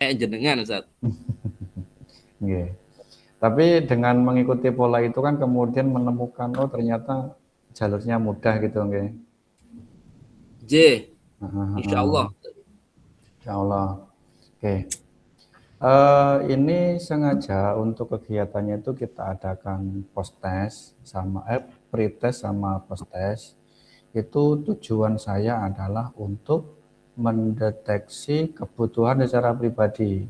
Jenengan Ustaz. Nggih. Tapi dengan mengikuti pola itu kan kemudian menemukan oh ternyata jalurnya mudah gitu nggih. J. Insyaallah. Insyaallah. Oke. Ini sengaja untuk kegiatannya itu kita adakan post-test sama pre-test sama post-test. Itu tujuan saya adalah untuk mendeteksi kebutuhan secara pribadi.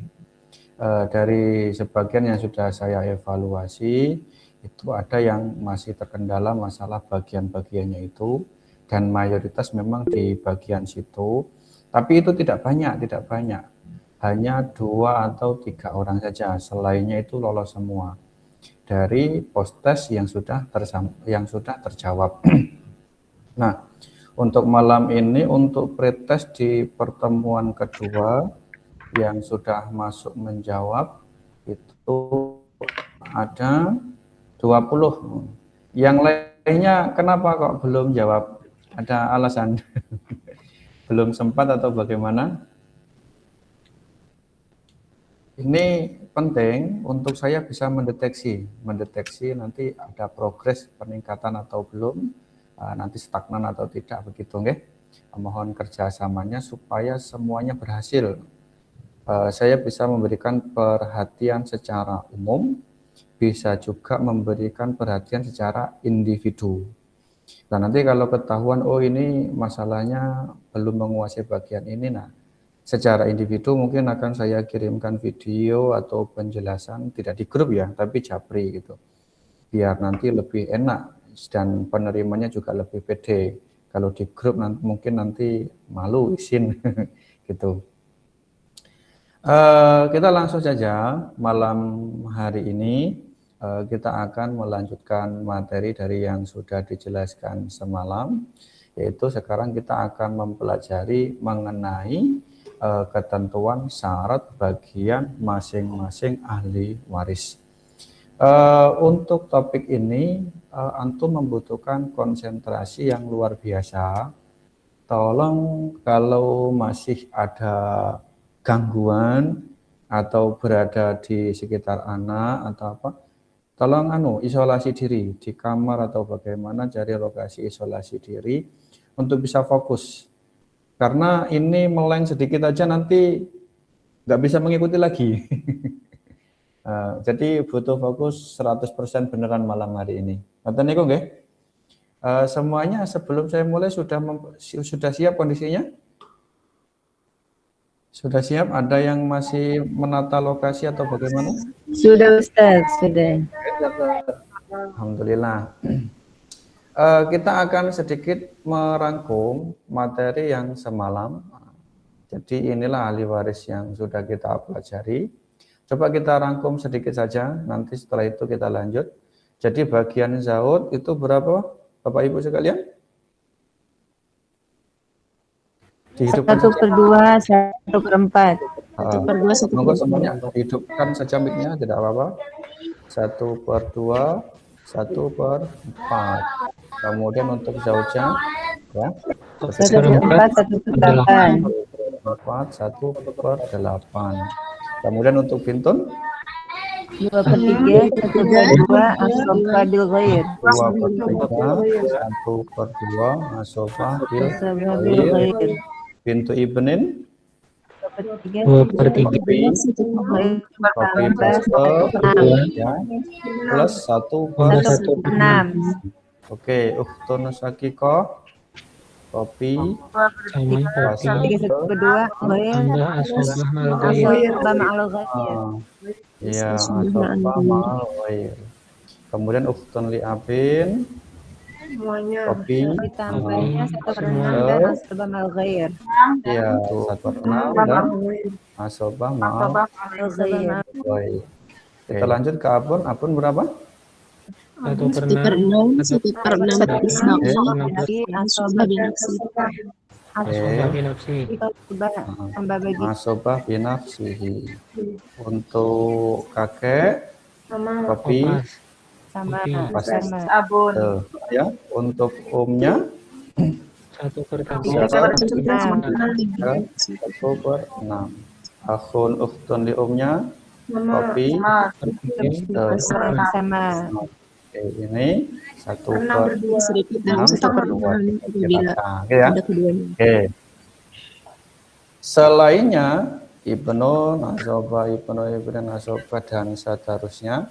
Dari sebagian yang sudah saya evaluasi, itu ada yang masih terkendala masalah bagian-bagiannya itu, dan mayoritas memang di bagian situ. Tapi itu tidak banyak, hanya 2 atau 3 orang saja. Selainnya itu lolos semua dari post-test yang sudah terjawab. Nah, untuk malam ini untuk pretest di pertemuan kedua yang sudah masuk menjawab itu ada 20. Yang lainnya kenapa kok belum jawab? Ada alasan? Belum sempat atau bagaimana? Ini penting untuk saya bisa mendeteksi nanti ada progres peningkatan atau belum, nanti stagnan atau tidak begitu nggih. Mohon kerjasamanya supaya semuanya berhasil. Saya bisa memberikan perhatian secara umum, bisa juga memberikan perhatian secara individu. Nah, nanti kalau ketahuan, oh ini masalahnya belum menguasai bagian ini, nah secara individu mungkin akan saya kirimkan video atau penjelasan, tidak di grup ya, tapi japri gitu. Biar nanti lebih enak dan penerimanya juga lebih pede. Kalau di grup mungkin nanti malu izin gitu. Kita langsung saja malam hari ini kita akan melanjutkan materi dari yang sudah dijelaskan semalam, yaitu sekarang kita akan mempelajari mengenai ketentuan syarat bagian masing-masing ahli waris. Untuk topik ini antum membutuhkan konsentrasi yang luar biasa. Tolong kalau masih ada gangguan atau berada di sekitar anak atau apa, tolong isolasi diri di kamar atau bagaimana, cari lokasi isolasi diri untuk bisa fokus. Karena ini meleng sedikit aja nanti nggak bisa mengikuti lagi. Jadi butuh fokus 100% beneran malam hari ini. Ngoten niku nggih. Semuanya sebelum saya mulai sudah siap kondisinya? Sudah siap? Ada yang masih menata lokasi atau bagaimana? Sudah Ustaz, sudah. Alhamdulillah. Kita akan sedikit merangkum materi yang semalam. Jadi inilah ahli waris yang sudah kita pelajari. Coba kita rangkum sedikit saja, nanti setelah itu kita lanjut. Jadi bagian zaud itu berapa Bapak Ibu sekalian? 1/2, 1/4. 1/2, 1/4. Monggo semuanya hidupkan saja mic-nya, tidak apa-apa. 1/2, 1/4. Kemudian untuk zaujah ya 1/4, 1/8. 1/8. Kemudian untuk bintun 2/3, 1/2 asobah bil ghair. 2/3, 1/2 asobah bil ghair. Bintu ibnin 2/3. ya, plus 1/6. Oke, ukhtun sakiko kopi Sama 3/2 ghair. Asobah ma'al ghair. Iya, asobah ma'al ghair. Kemudian ukhtun li abin kopi Ditambahnya 1/6 dan asobah ma'al ghair. iya 1/6 dan asobah ma'al Ghair. ghair. Kita lanjut ke abun berapa? 1/6, 1/6 ismail, asobah binafsi. Tambah bagi Asobah binafsihi. Untuk kakek kopi sama Abun. ya. Untuk umnya 1/6. 1/6. Akhun ukhtun li umnya, kopi. Sama. Oke, ini 1/6 Sedikit dalam 1/6 apabila Oke ya. ada keduanya. Oke. Selainnya Ibnu, Nasoba, dan seterusnya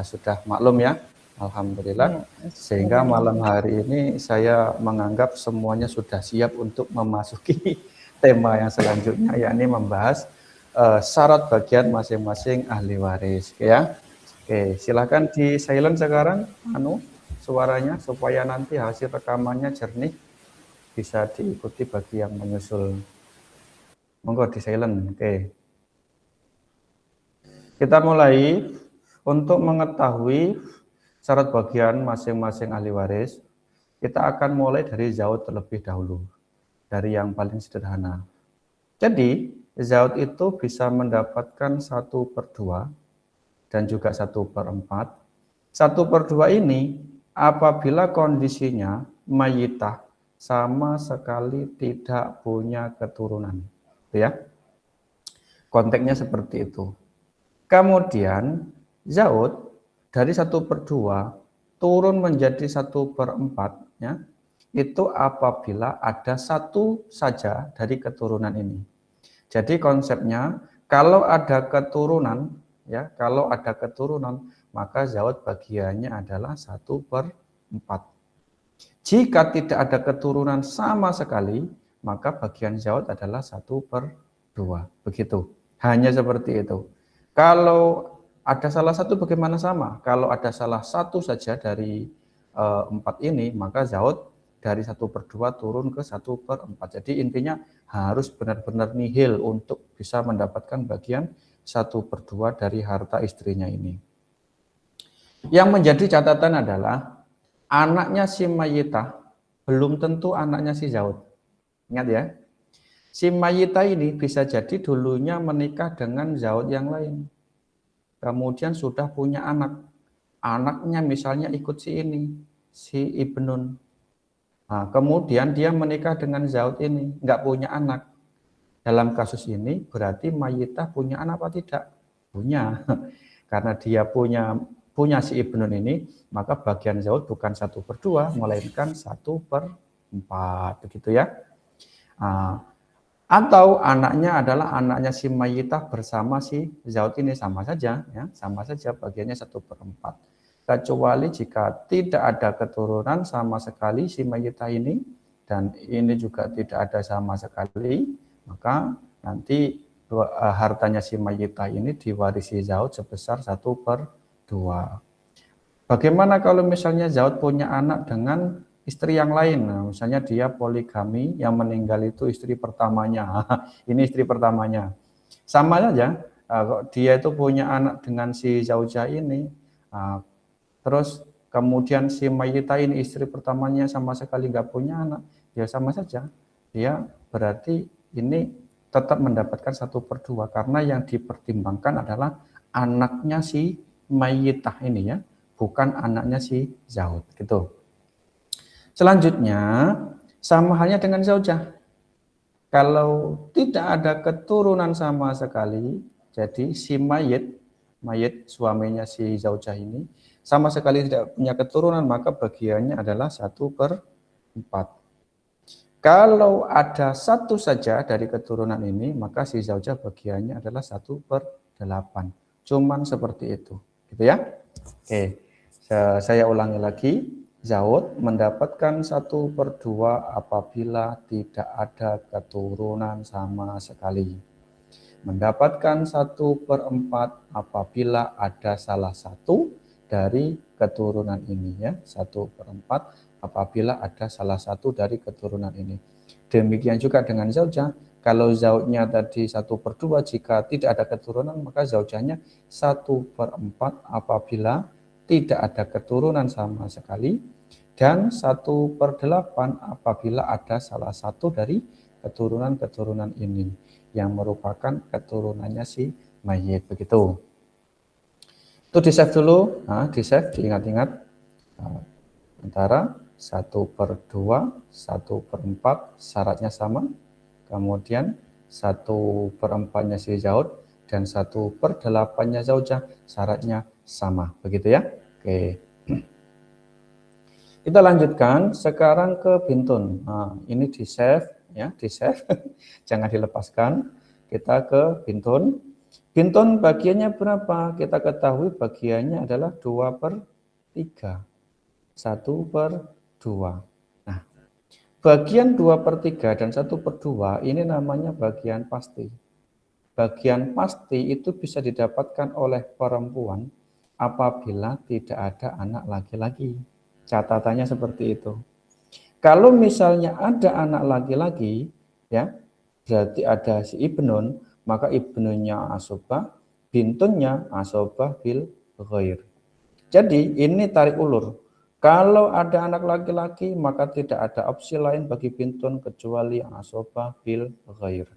sudah maklum ya. Alhamdulillah. Sehingga malam hari ini saya menganggap semuanya sudah siap untuk memasuki tema yang selanjutnya, yakni membahas syarat bagian masing-masing ahli waris ya. Oke, silakan di silent sekarang suaranya supaya nanti hasil rekamannya jernih bisa diikuti bagi yang menyusul. Monggo di silent. Oke. Kita mulai. Untuk mengetahui syarat bagian masing-masing ahli waris, kita akan mulai dari zaud terlebih dahulu, dari yang paling sederhana. Jadi zaud itu bisa mendapatkan 1/2 dan juga 1/4. 1/2 ini apabila kondisinya mayitah sama sekali tidak punya keturunan, ya. Konteksnya seperti itu. Kemudian zaud dari 1/2 turun menjadi 1/4, ya, itu apabila ada satu saja dari keturunan ini. Jadi konsepnya kalau ada keturunan, ya, kalau ada keturunan maka zaud bagiannya adalah 1/4. Jika tidak ada keturunan sama sekali, maka bagian zaud adalah 1/2. Begitu. Hanya seperti itu. Kalau ada salah satu bagaimana sama? Kalau ada salah satu saja dari 4 ini, maka zaud dari 1/2 turun ke 1/4. Jadi intinya harus benar-benar nihil untuk bisa mendapatkan bagian 1/2 dari harta istrinya ini. Yang menjadi catatan adalah anaknya si mayitah belum tentu anaknya si zaud. Ingat ya, si mayitah ini bisa jadi dulunya menikah dengan zaud yang lain. Kemudian sudah punya anak. Anaknya misalnya ikut si ini, si Ibnun. Nah, kemudian dia menikah dengan zaud ini, nggak punya anak. Dalam kasus ini berarti mayitah punya anak apa tidak? Punya. Karena dia punya si Ibnun ini, maka bagian zaud bukan 1/2, melainkan 1/4, begitu ya. Atau anaknya adalah anaknya si mayitah bersama si zaud ini, sama saja, ya, sama saja bagiannya 1/4. Kecuali jika tidak ada keturunan sama sekali si mayitah ini, dan ini juga tidak ada sama sekali, maka nanti hartanya si mayitah ini diwarisi zaud sebesar 1/2. Bagaimana kalau misalnya zaud punya anak dengan istri yang lain? Nah, misalnya dia poligami, yang meninggal itu istri pertamanya. Ini istri pertamanya. Sama saja, dia itu punya anak dengan si zaujah ini, terus kemudian si mayitah ini istri pertamanya sama sekali nggak punya anak, ya sama saja. Dia berarti ini tetap mendapatkan 1/2 karena yang dipertimbangkan adalah anaknya si mayitah ini, ya, bukan anaknya si zaud, gitu. Selanjutnya sama halnya dengan zaujah. Kalau tidak ada keturunan sama sekali, jadi si mayit suaminya si zaujah ini sama sekali tidak punya keturunan, maka bagiannya adalah 1/4. Kalau ada satu saja dari keturunan ini, maka si zaujah bagiannya adalah 1/8. Cuman seperti itu, gitu ya. Oke, saya ulangi lagi. Zaud mendapatkan 1/2 apabila tidak ada keturunan sama sekali. Mendapatkan 1/4 apabila ada salah satu dari keturunan ini, ya, 1/4 apabila ada salah satu dari keturunan ini. Demikian juga dengan zaujah. Kalau zaudnya tadi 1/2, jika tidak ada keturunan maka zaujahnya 1/4 apabila tidak ada keturunan sama sekali, dan 1/8 apabila ada salah satu dari keturunan-keturunan ini yang merupakan keturunannya si mayit, begitu. Itu di save dulu, di save, diingat-ingat, antara 1/2, 1/4 syaratnya sama, kemudian 1/4-nya si Zaud dan 1/8-nya Zaujah, syaratnya sama, begitu ya. Oke. Kita lanjutkan sekarang ke Bintun. Nah, ini di save ya, di save. Jangan dilepaskan. Kita ke Bintun. Bintun bagiannya berapa? Kita ketahui bagiannya adalah 2/3. 1/2. Nah, bagian 2/3 dan 1/2 ini namanya bagian pasti. Bagian pasti itu bisa didapatkan oleh perempuan apabila tidak ada anak laki-laki. Catatannya seperti itu. Kalau misalnya ada anak laki-laki, ya, berarti ada si ibnun, maka ibnunnya asobah, bintunnya asobah bil ghair. Jadi ini tarik ulur. Kalau ada anak laki-laki, maka tidak ada opsi lain bagi bintun kecuali asobah bil ghair.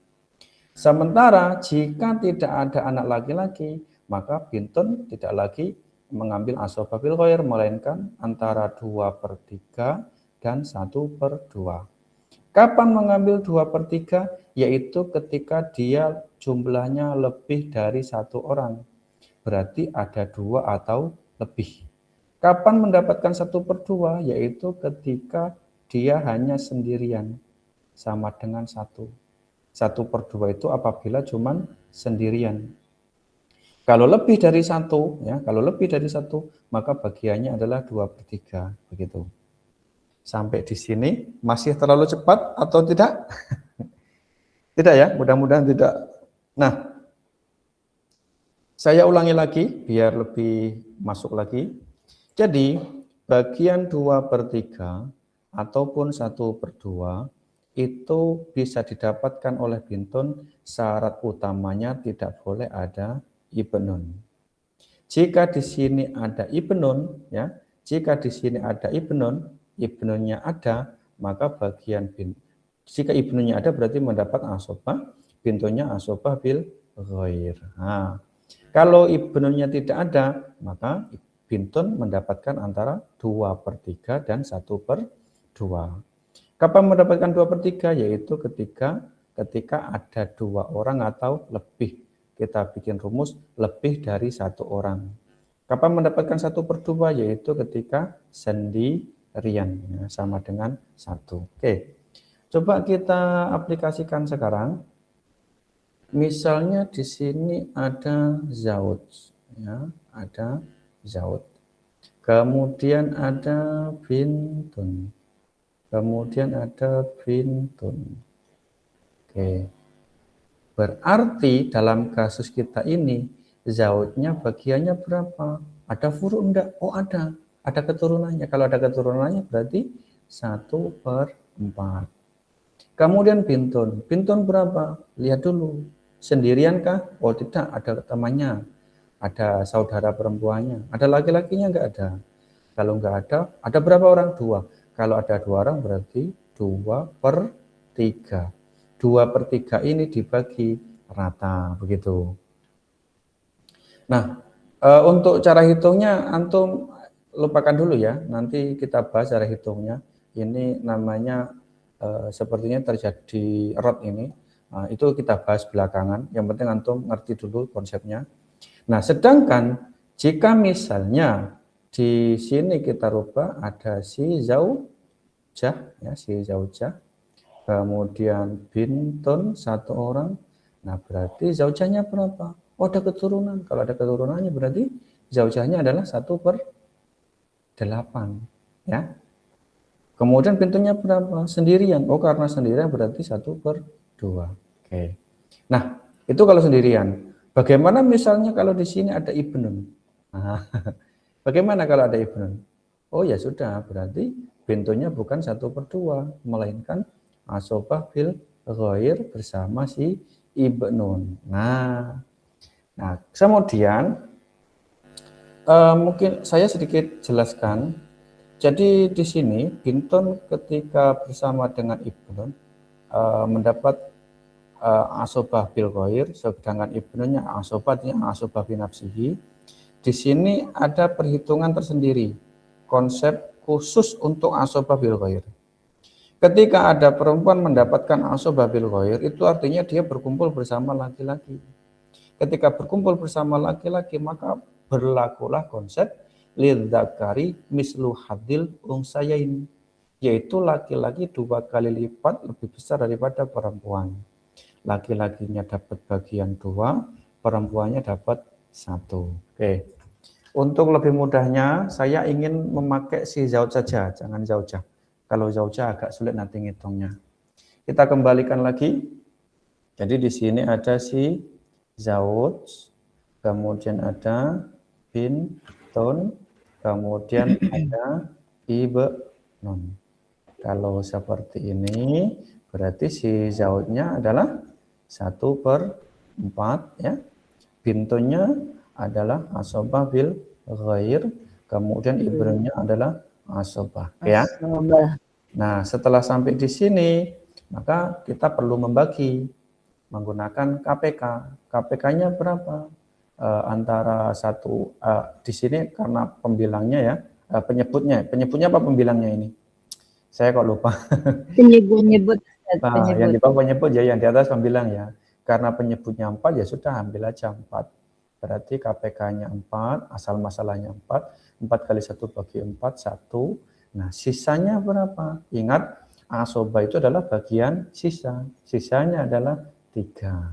Sementara jika tidak ada anak laki-laki, maka bintun tidak lagi mengambil asobah bil ghair, melainkan antara 2/3 dan 1/2. Kapan mengambil 2/3? Yaitu ketika dia jumlahnya lebih dari 1 orang. Berarti ada 2 atau lebih. Kapan mendapatkan 1/2? Yaitu ketika dia hanya sendirian, sama dengan 1. 1/2 itu apabila cuman sendirian. Kalau lebih dari 1, ya, kalau lebih dari 1, maka bagiannya adalah 2/3, begitu. Sampai di sini masih terlalu cepat atau tidak? Tidak ya, mudah-mudahan tidak. Nah, saya ulangi lagi biar lebih masuk lagi. Jadi, bagian 2/3 ataupun 1/2 itu bisa didapatkan oleh bintun, syarat utamanya tidak boleh ada ibnun. Jika di sini ada ibnun, ya, jika di sini ada ibnun, ibnunnya ada, maka bagian jika ibnunnya ada berarti mendapat asobah, bintunnya asobah bil ghair. Nah, kalau ibnunnya tidak ada, maka bintun mendapatkan antara 2/3 dan 1/2. Kapan mendapatkan 2/3? Yaitu ketika ada 2 orang atau lebih. Kita bikin rumus lebih dari 1 orang. Kapan mendapatkan 1/2? Yaitu ketika sendirian, ya, sama dengan 1. Oke, coba kita aplikasikan sekarang. Misalnya di sini ada Zaud, ya, ada Zaud. Kemudian ada bintun. Kemudian ada bintun. Oke. Berarti dalam kasus kita ini Zaudnya bagiannya berapa? Ada furu enggak? Oh ada keturunannya. Kalau ada keturunannya berarti 1/4. Kemudian bintun. Bintun berapa? Lihat dulu. Sendirian kah? Oh tidak, ada temannya. Ada saudara perempuannya. Ada laki-lakinya enggak ada? Kalau enggak ada berapa orang? 2. Kalau ada 2 orang berarti 2/3. 2/3 ini dibagi rata, begitu. Nah, untuk cara hitungnya antum lupakan dulu ya. Nanti kita bahas cara hitungnya. Ini namanya sepertinya terjadi error ini. Itu kita bahas belakangan. Yang penting antum ngerti dulu konsepnya. Nah, sedangkan jika misalnya di sini kita rubah ada si Zaujah, ya, si Zaujah. Kemudian bintun 1 orang. Nah, berarti zaujahnya berapa? Oh, ada keturunan. Kalau ada keturunannya berarti zaujahnya adalah 1/8. Ya. Kemudian bintunnya berapa? Sendirian. Oh, karena sendirian berarti 1/2. Oke. Nah, itu kalau sendirian. Bagaimana misalnya kalau di sini ada ibnun? Nah, bagaimana kalau ada ibnun? Oh, ya sudah. Berarti bintunnya bukan 1/2, melainkan asobah bil ghair bersama si ibnun. Nah, kemudian mungkin saya sedikit jelaskan. Jadi di sini bintun ketika bersama dengan ibnun mendapat asobah bil ghair, sedangkan ibnunnya asobah binafsihi. Di sini ada perhitungan tersendiri, konsep khusus untuk asobah bil ghair. Ketika ada perempuan mendapatkan asobah bil ghair, itu artinya dia berkumpul bersama laki-laki. Ketika berkumpul bersama laki-laki, maka berlakulah konsep lidzakari mislu hadil unsayain, yaitu laki-laki 2 kali lipat lebih besar daripada perempuan. Laki-lakinya dapat bagian 2, perempuannya dapat 1. Oke. Untuk lebih mudahnya, saya ingin memakai si zauj saja, jangan zaujah. Kalau zaujah agak sulit nanti ngitungnya. Kita kembalikan lagi. Jadi di sini ada si zauj, kemudian ada bintun, kemudian ada ibnun. Kalau seperti ini, berarti si zaujnya adalah 1/4 ya. Bintunnya adalah asobah bil ghair, kemudian ibnunnya adalah asobah ya. Nah, setelah sampai di sini, maka kita perlu membagi menggunakan KPK. KPK-nya berapa? Antara satu di sini karena pembilangnya ya, penyebutnya apa pembilangnya ini? Saya kok lupa. Penyebut. Yang di bawah penyebut ya, yang di atas pembilang ya. Karena penyebutnya 4 ya sudah ambil aja 4. Berarti KPK-nya 4, asal masalahnya 4. 4 kali 1 bagi 4, 1. Nah, sisanya berapa? Ingat, asobah itu adalah bagian sisa. Sisanya adalah 3.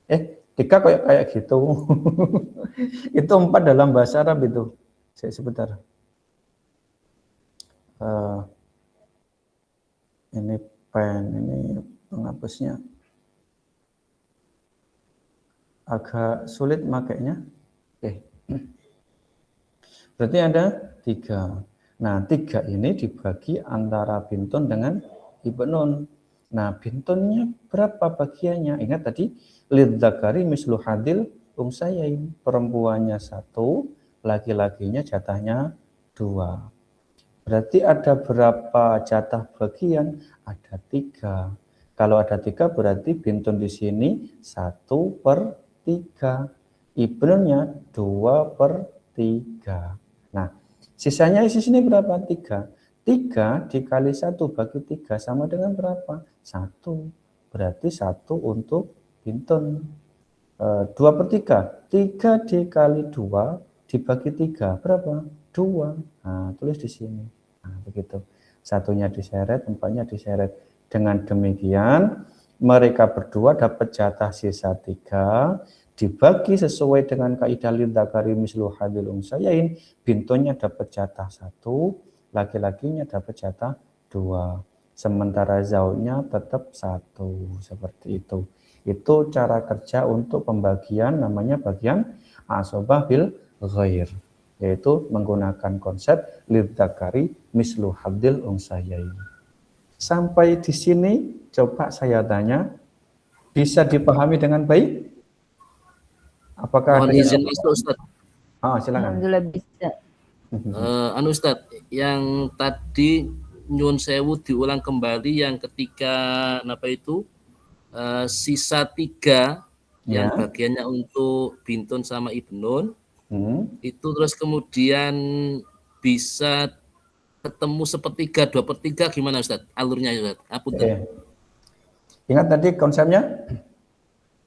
3 kayak gitu. Itu 4 dalam bahasa Arab itu. Sebentar. Ini pen, ini penghapusnya. Agak sulit makainya. Berarti ada 3. Nah, 3 ini dibagi antara bintun dengan ibnun. Nah, bintunnya berapa bagiannya? Ingat tadi, lidzakari mislu hadil unsayain. Perempuannya 1, laki-lakinya jatahnya 2. Berarti ada berapa jatah bagian? Ada 3. Kalau ada 3 berarti bintun di sini 1/3. Ibnunnya 2/3. Nah, sisanya di sini berapa? 3. 3 dikali 1 bagi 3 sama dengan berapa? 1. Berarti 1 untuk bintun. 2/3. 3 dikali 2 dibagi 3 berapa? 2. Nah, tulis di sini. Nah, begitu. Satunya diseret, 4-nya diseret. Dengan demikian, mereka berdua dapat jatah sisa 3, dibagi sesuai dengan kaidah lidzakari mislu hadil unsayain, bintunnya dapat jatah 1, laki-lakinya dapat jatah 2. Sementara zaujnya tetap 1, seperti itu. Itu cara kerja untuk pembagian, namanya bagian asobah bil ghair, yaitu menggunakan konsep lidzakari mislu hadil unsayain. Sampai di sini coba saya tanya, bisa dipahami dengan baik? Apakah Mohon izin masuk, Ustaz. Silakan. Alhamdulillah bisa. Ustaz, yang tadi nyun sewu diulang kembali yang ketika sisa 3 yang bagiannya untuk bintun sama ibnun. Itu terus kemudian bisa ketemu 1/3, 2/3 gimana Ustaz? Alurnya Ustaz. Ingat tadi konsepnya?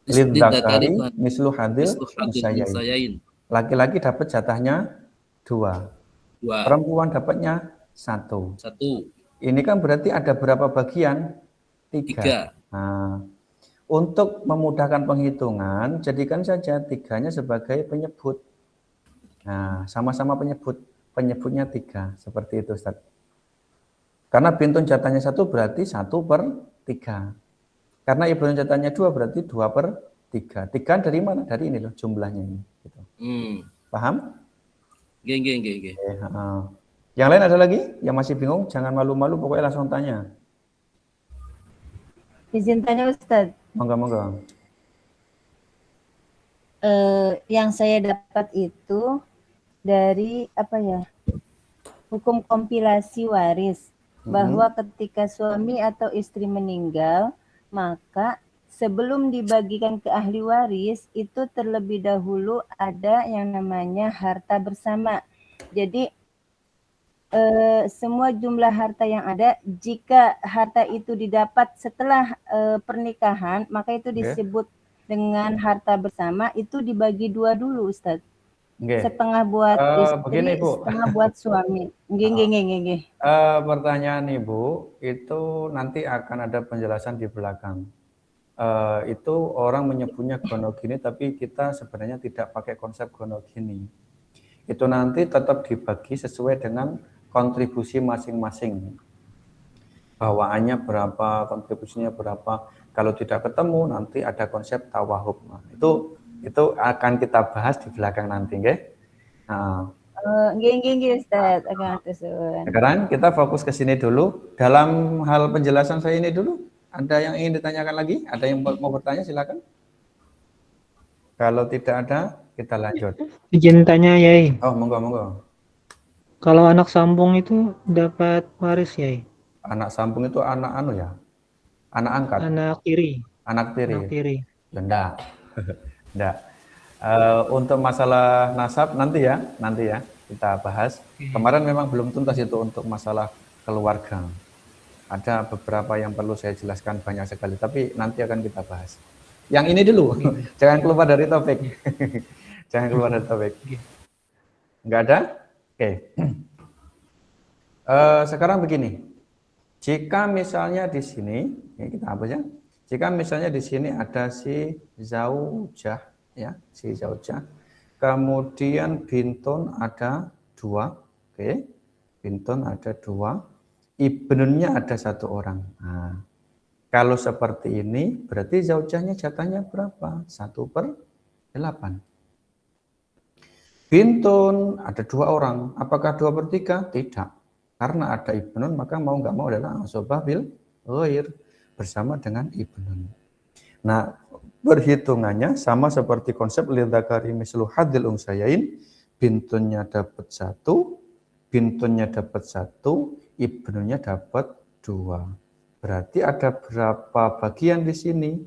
Lidzakari mislu hadil unsayain. Laki-laki dapat jatahnya 2. Perempuan dapatnya 1. Ini kan berarti ada berapa bagian? 3. Nah, untuk memudahkan penghitungan, jadikan saja 3-nya sebagai penyebut. Nah, sama-sama penyebut. Penyebutnya 3. Seperti itu, Ustaz. Karena bintun jatahnya 1 berarti 1/3. Karena ibnun jatahnya 2 berarti 2/3. 3 dari mana? Dari ini loh jumlahnya ini. Gitu. Paham? Oke. Yang lain ada lagi? Yang masih bingung? Jangan malu-malu, pokoknya langsung tanya. Izin tanya Ustaz. Monggo. Yang saya dapat itu dari hukum kompilasi waris, bahwa ketika suami atau istri meninggal, maka sebelum dibagikan ke ahli waris itu terlebih dahulu ada yang namanya harta bersama. Jadi semua jumlah harta yang ada, jika harta itu didapat setelah pernikahan, maka itu disebut dengan harta bersama, itu dibagi 2 dulu, Ustaz. Setengah buat istri, begini, Bu. setengah buat suami. Nggih. Pertanyaan Ibu itu nanti akan ada penjelasan di belakang. Itu orang menyebutnya gonogini, tapi kita sebenarnya tidak pakai konsep gonogini. Itu nanti tetap dibagi sesuai dengan kontribusi masing-masing. Bawaannya berapa, kontribusinya berapa. Kalau tidak ketemu nanti ada konsep tawahub. Nah, itu akan kita bahas di belakang nanti, nggih. Nah, nggih Ustaz, akan suwun. sekarang kita fokus ke sini dulu. Dalam hal penjelasan saya ini dulu, ada yang ingin ditanyakan lagi? Ada yang mau bertanya, silakan. Kalau tidak ada, kita lanjut. Izin tanya, Yai. Oh, monggo. Kalau anak sambung itu dapat waris, Yai? Anak sambung itu anak anu ya? Anak angkat? Anak tiri. Anak tiri? Anak tiri. Ya, enggak. Enggak. Untuk masalah nasab nanti ya kita bahas. Kemarin memang belum tuntas itu untuk masalah keluarga. Ada beberapa yang perlu saya jelaskan banyak sekali, tapi nanti akan kita bahas. Yang ini dulu, jangan keluar dari topik. Jangan keluar dari topik. Enggak ada? Oke. Sekarang begini. Jika misalnya di sini, ini kita hapus ya. Jika misalnya di sini ada si zaujah, ya, si zaujah. Kemudian bintun ada 2, oke. Bintun ada 2, ibnunnya ada 1 orang. Nah, kalau seperti ini berarti zaujahnya jatahnya berapa? 1/8. Bintun ada 2 orang. Apakah 2/3? Tidak. Karena ada ibnun, maka mau nggak mau adalah asobah bil ghair bersama dengan ibnun. Nah, perhitungannya sama seperti konsep lidzakari mislu hadil unsayain. Bintunnya dapat 1, bintunnya dapat 1, ibnunnya dapat 2. Berarti ada berapa bagian di sini?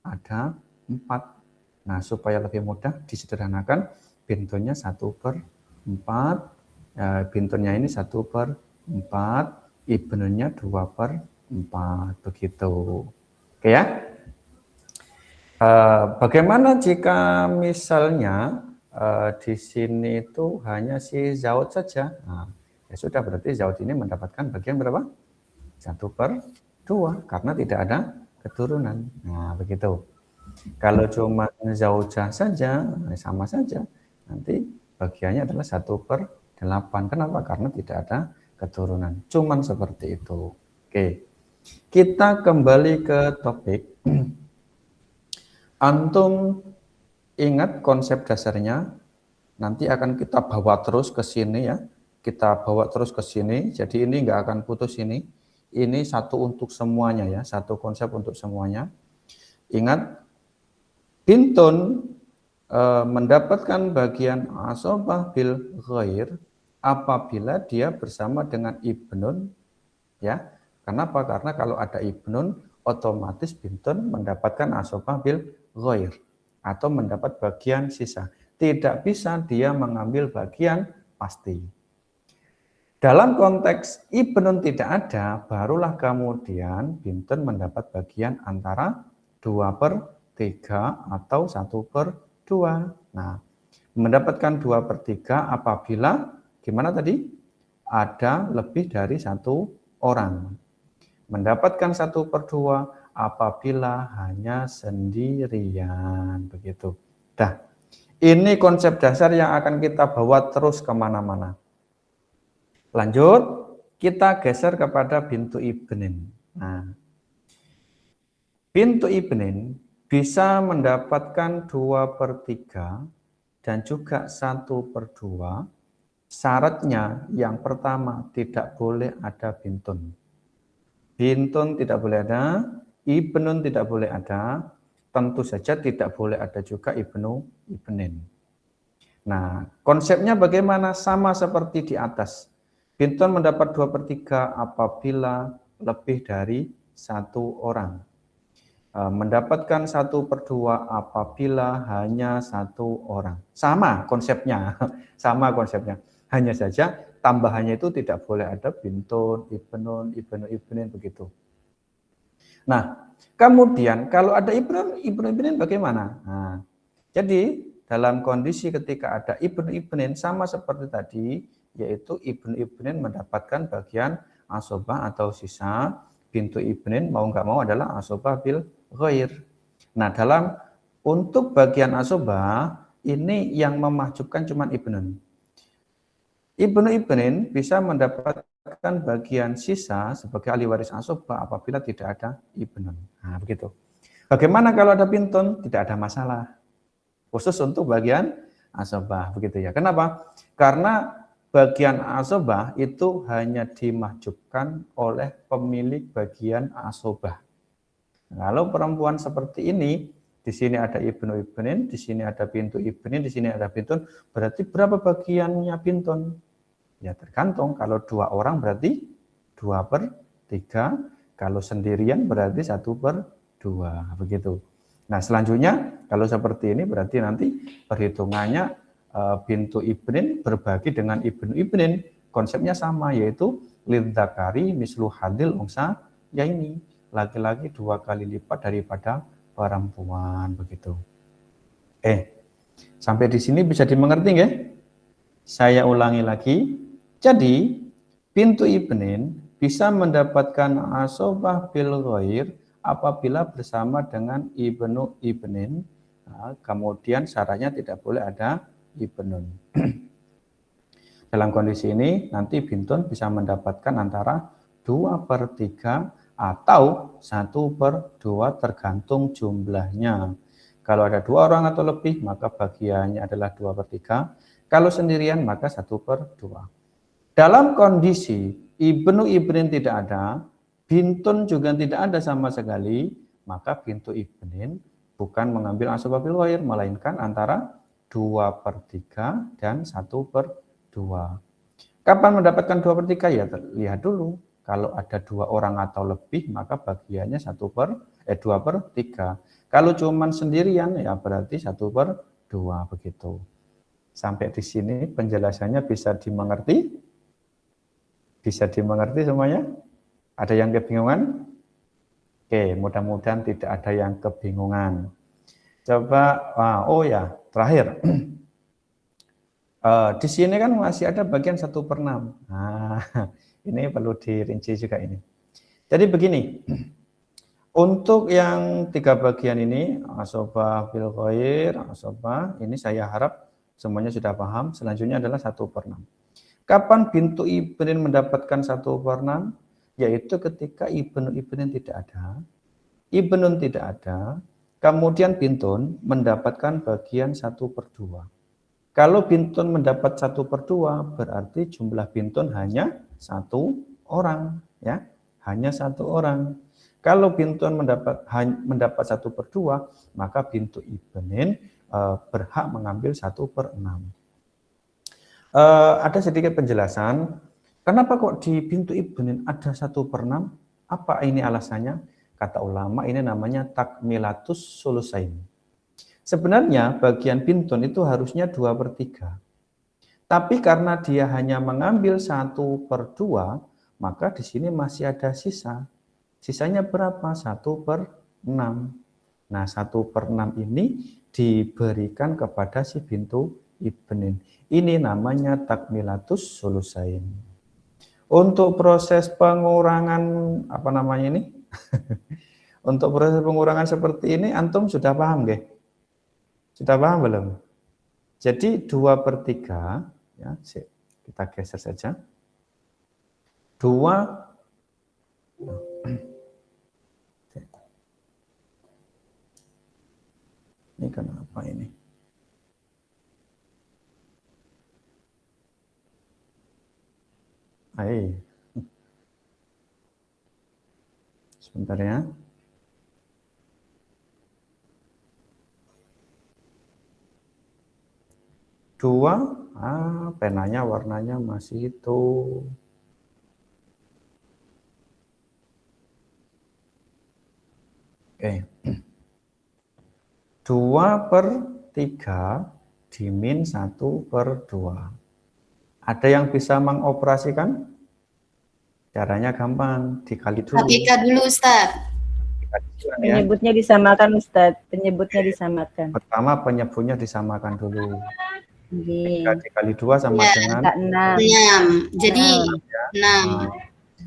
Ada 4. Nah, supaya lebih mudah disederhanakan, bintunnya 1/4, bintunnya ini 1/4, ibnunnya 2/4, begitu. Oke ya? Bagaimana jika misalnya di sini itu hanya si zauj saja? Nah, ya sudah, berarti zauj ini mendapatkan bagian berapa? 1/2, karena tidak ada keturunan. Nah, begitu. Kalau cuma zaujah saja, sama saja. Nanti bagiannya adalah 1/8. Kenapa? Karena tidak ada keturunan. Cuman seperti itu. Oke. Kita kembali ke topik. Antum ingat konsep dasarnya. Nanti akan kita bawa terus ke sini ya. Kita bawa terus ke sini. Jadi ini nggak akan putus ini. Ini satu untuk semuanya ya. Satu konsep untuk semuanya. Ingat, bintun mendapatkan bagian asobah bil ghair apabila dia bersama dengan ibnun, ya. Kenapa? Karena kalau ada ibnun, otomatis bintun mendapatkan asobah bil ghair atau mendapat bagian sisa. Tidak bisa dia mengambil bagian pasti. Dalam konteks ibnun tidak ada, barulah kemudian bintun mendapat bagian antara 2/3 atau 1/2. Nah, mendapatkan 2/3 apabila gimana tadi? Ada lebih dari 1 orang. Mendapatkan 1/2 apabila hanya sendirian, begitu. Dah, ini konsep dasar yang akan kita bawa terus kemana-mana. Lanjut, kita geser kepada bintu ibnin. Nah, bintu ibnin bisa mendapatkan 2/3 dan juga 1/2. Syaratnya yang pertama tidak boleh ada bintun. Bintun tidak boleh ada, ibnun tidak boleh ada, tentu saja tidak boleh ada juga ibnin. Nah, konsepnya bagaimana? Sama seperti di atas. Bintun mendapat 2/3 apabila lebih dari 1 orang. Mendapatkan 1/2 apabila hanya 1 orang. Sama konsepnya, sama konsepnya. Hanya saja tambahannya itu tidak boleh ada bintun, ibnun, ibnin begitu. Nah, kemudian kalau ada ibnin bagaimana? Nah, jadi dalam kondisi ketika ada ibnin sama seperti tadi, yaitu ibnin mendapatkan bagian asobah atau sisa, bintu ibnin mau nggak mau adalah asobah bil ghair. Nah, untuk bagian asobah ini yang memahjubkan cuma ibnun. Ibnin bisa mendapatkan bagian sisa sebagai ahli waris asobah apabila tidak ada ibnun. Nah, begitu. Bagaimana kalau ada bintun? Tidak ada masalah. Khusus untuk bagian asobah, begitu ya. Kenapa? Karena bagian asobah itu hanya dimahjubkan oleh pemilik bagian asobah. Kalau perempuan seperti ini, di sini ada ibnin, di sini ada bintu ibnin, di sini ada bintun, berarti berapa bagiannya bintun? Ya tergantung, kalau 2 orang berarti 2/3, kalau sendirian berarti 1/2, begitu. Nah selanjutnya, kalau seperti ini berarti nanti perhitungannya bintu ibnin berbagi dengan ibnu ibnin, konsepnya sama, yaitu lidzakari mislu hadil unsa, ya ini, laki-laki 2 kali lipat daripada perempuan, begitu. Sampai di sini bisa dimengerti nggih? Saya ulangi lagi. Jadi, bintu ibnin bisa mendapatkan asobah bil ghair apabila bersama dengan ibnu ibnin. Nah, kemudian syaratnya tidak boleh ada ibnun. Dalam kondisi ini, nanti bintun bisa mendapatkan antara 2/3 atau 1/2 tergantung jumlahnya. Kalau ada 2 orang atau lebih, maka bagiannya adalah 2/3. Kalau sendirian, maka 1/2. Dalam kondisi ibnu ibnin tidak ada, bintun juga tidak ada sama sekali, maka bintu ibnin bukan mengambil asobah bil ghair, melainkan antara 2/3 dan 1/2. Kapan mendapatkan 2/3? Ya lihat dulu. Kalau ada 2 orang atau lebih, maka bagiannya 2/3. Kalau cuman sendirian, ya berarti 1/2, begitu. Sampai di sini penjelasannya bisa dimengerti? Bisa dimengerti semuanya? Ada yang kebingungan? Oke, mudah-mudahan tidak ada yang kebingungan. Coba, oh ya, terakhir. Di sini kan masih ada bagian 1/6. Nah, ini perlu dirinci juga ini. Jadi begini, untuk yang 3 bagian ini, asobah bil ghair, asobah, ini saya harap semuanya sudah paham. Selanjutnya adalah 1/6. Kapan bintu ibnin mendapatkan 1/6? Yaitu ketika ibnu ibnin tidak ada, ibnun tidak ada, kemudian bintun mendapatkan bagian 1/2. Kalau bintun mendapat 1/2, berarti jumlah bintun hanya 1 orang, ya, hanya 1 orang. Kalau bintun mendapat 1/2, maka bintu ibnin berhak mengambil 1/6. Ada sedikit penjelasan, kenapa kok di bintu ibnin ada 1/6? Apa ini alasannya? Kata ulama, ini namanya takmilatus sulusain. Sebenarnya bagian bintun itu harusnya 2/3. Tapi karena dia hanya mengambil 1/2, maka di sini masih ada sisa. Sisanya berapa? 1/6. Nah, 1/6 ini diberikan kepada si bintu ibnin. Ini namanya takmilatus sulusain. Untuk proses pengurangan apa namanya ini? Untuk proses pengurangan seperti ini antum sudah paham nggih? Sudah paham belum? Jadi 2/3 ya, kita geser saja. 2 ini kenapa ini? Hai. Sebentar ya. Dua, penanya warnanya masih itu. Oke. 2/3 dimin 1/2. Ada yang bisa mengoperasikan? Caranya gampang, dikali dulu. Hakika dulu Ustaz. Penyebutnya disamakan Ustadz, penyebutnya disamakan. Pertama penyebutnya disamakan dulu. Oke. Dikali 2 sama dengan 6. 6. Jadi 6.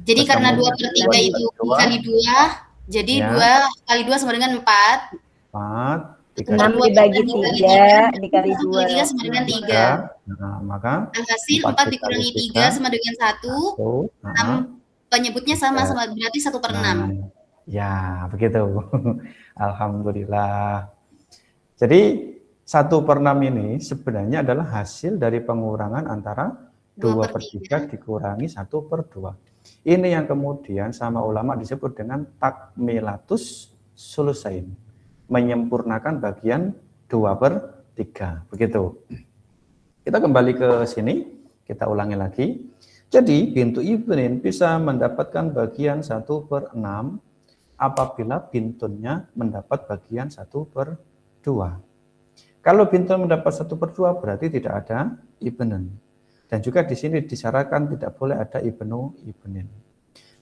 Jadi karena 2/3 itu dikali 2, jadi 2 kali 2 sama dengan 4. 4. 6 dibagi 3 dikali 2 sama dengan 3. Nah, maka hasil 4 dikurangi 3 sama dengan 1. 6 penyebutnya sama berarti 1/6. Ya, begitu. Alhamdulillah. Jadi 1/6 ini sebenarnya adalah hasil dari pengurangan antara 2/3 dikurangi 1/2. Ini yang kemudian sama ulama disebut dengan takmilatus sulusain, menyempurnakan bagian 2/3. Begitu. Kita kembali ke sini, kita ulangi lagi. Jadi bintu ibnin bisa mendapatkan bagian 1/6 apabila bintunnya mendapat bagian 1/2. Kalau bintun mendapat 1/2 berarti tidak ada ibnen. Dan juga di sini disyaratkan tidak boleh ada ibnu ibnin.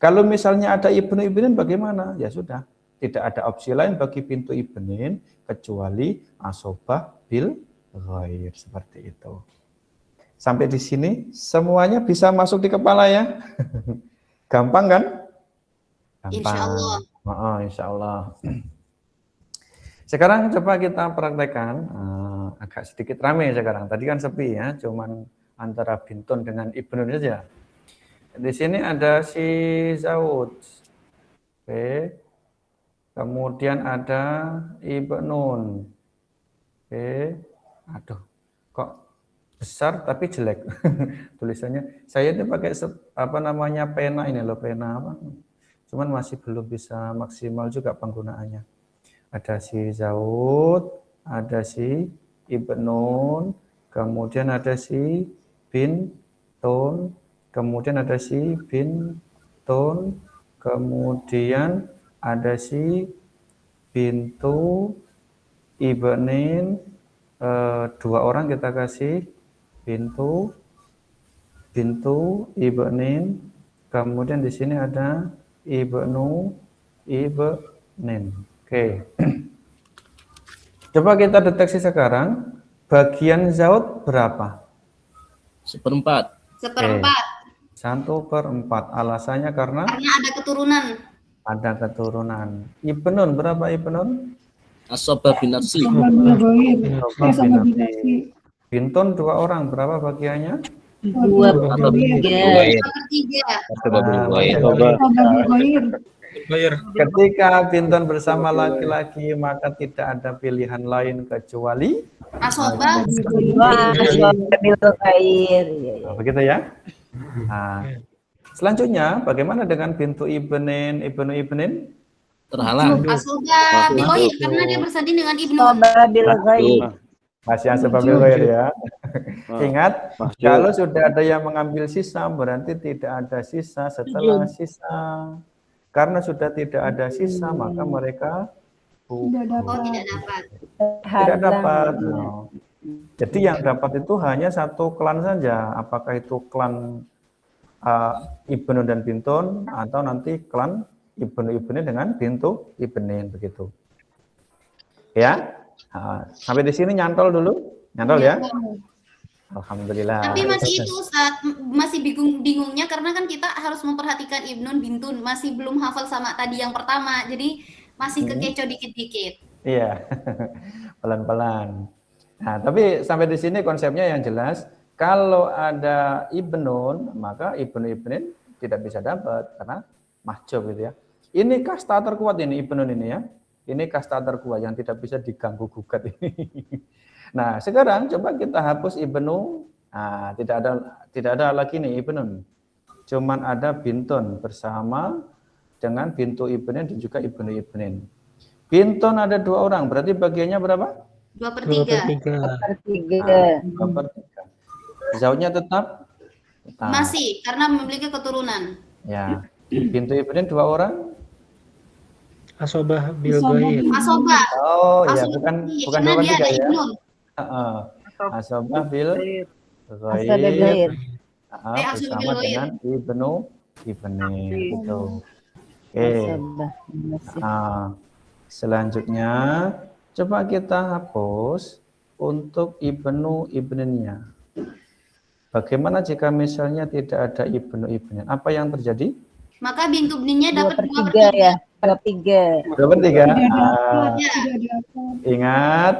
Kalau misalnya ada ibnu ibnin bagaimana? Ya sudah, tidak ada opsi lain bagi bintu ibnin kecuali asobah bil ghair, seperti itu. Sampai di sini semuanya bisa masuk di kepala ya. Gampang kan? Gampang. Insyaallah. Insyaallah. Sekarang coba kita praktekkan, agak sedikit ramai sekarang. Tadi kan sepi ya, cuman antara bintun dengan ibnun saja. Di sini ada si Zaud. Oke. Kemudian ada ibnun. Oke. Aduh, kok besar tapi jelek tulisannya. Saya ini pakai pena ini loh, pena apa? Cuman masih belum bisa maksimal juga penggunaannya. Ada si Zaud, ada si ibnun, kemudian ada si bintun, kemudian ada si bintun, kemudian ada si bintu ibnin, 2 orang kita kasih bintu ibnin, kemudian di sini ada ibnu ibnin. Oke. Coba kita deteksi sekarang bagian Zaud berapa? 1/4. 1/4. 1/4. Alasannya karena ada keturunan. Ada keturunan. Ibnun berapa ibnun? Asobah binafsi. Bintun 2 orang berapa bagiannya? 2/3. Ketika bintun bersama laki-laki maka tidak ada pilihan lain kecuali asobah bil ghair. Begitu ya. Nah, selanjutnya bagaimana dengan bintu ibnu ibnin? Terhalang. Asobah bil ghair karena dia bersanding dengan ibnu. Asobah bil ghair. Masih asobah bil ghair ya. Ingat, kalau sudah ada yang mengambil sisa berarti tidak ada sisa setelah sisa. Karena sudah tidak ada sisa maka mereka tidak dapat. No. Jadi yang dapat itu hanya satu klan saja. Apakah itu klan ibnu dan bintun atau nanti klan ibnu ibnin dengan bintu ibnin, begitu. Ya. Sampai di sini nyantol dulu. Nyantol ya. Alhamdulillah. Tapi masih itu Ustaz, masih bingungnya karena kan kita harus memperhatikan ibnun bintun, masih belum hafal sama tadi yang pertama. Jadi masih kekecoh dikit-dikit. Iya. Pelan-pelan. Nah, tapi sampai di sini konsepnya yang jelas. Kalau ada ibnun, maka ibnu ibnin tidak bisa dapat karena mahjub gitu ya. Ini kasta terkuat ini ibnun ini ya. Ini kasta terkuat yang tidak bisa diganggu gugat ini. Nah, sekarang coba kita hapus ibnu. Nah, tidak ada lagi nih ibnun. Cuman ada bintun bersama dengan bintu ibnin dan juga ibnu ibnin. Bintun ada 2 orang, berarti bagiannya berapa? 2/3. 2/3. Zaudnya tetap? Masih, karena memiliki keturunan. Ya. Bintu ibnin 2 orang? Asobah bil ghair. Asobah. Oh, ya, bukan karena dia ada ibnun. Asobah bil ghair. bersama dengan ibnu gitu. Oke. Selanjutnya coba kita hapus untuk ibnunya. Bagaimana jika misalnya tidak ada ibnunya? Apa yang terjadi? Maka bintu bninya dapat 2/3 ya. 2/3. 2/3. Ingat,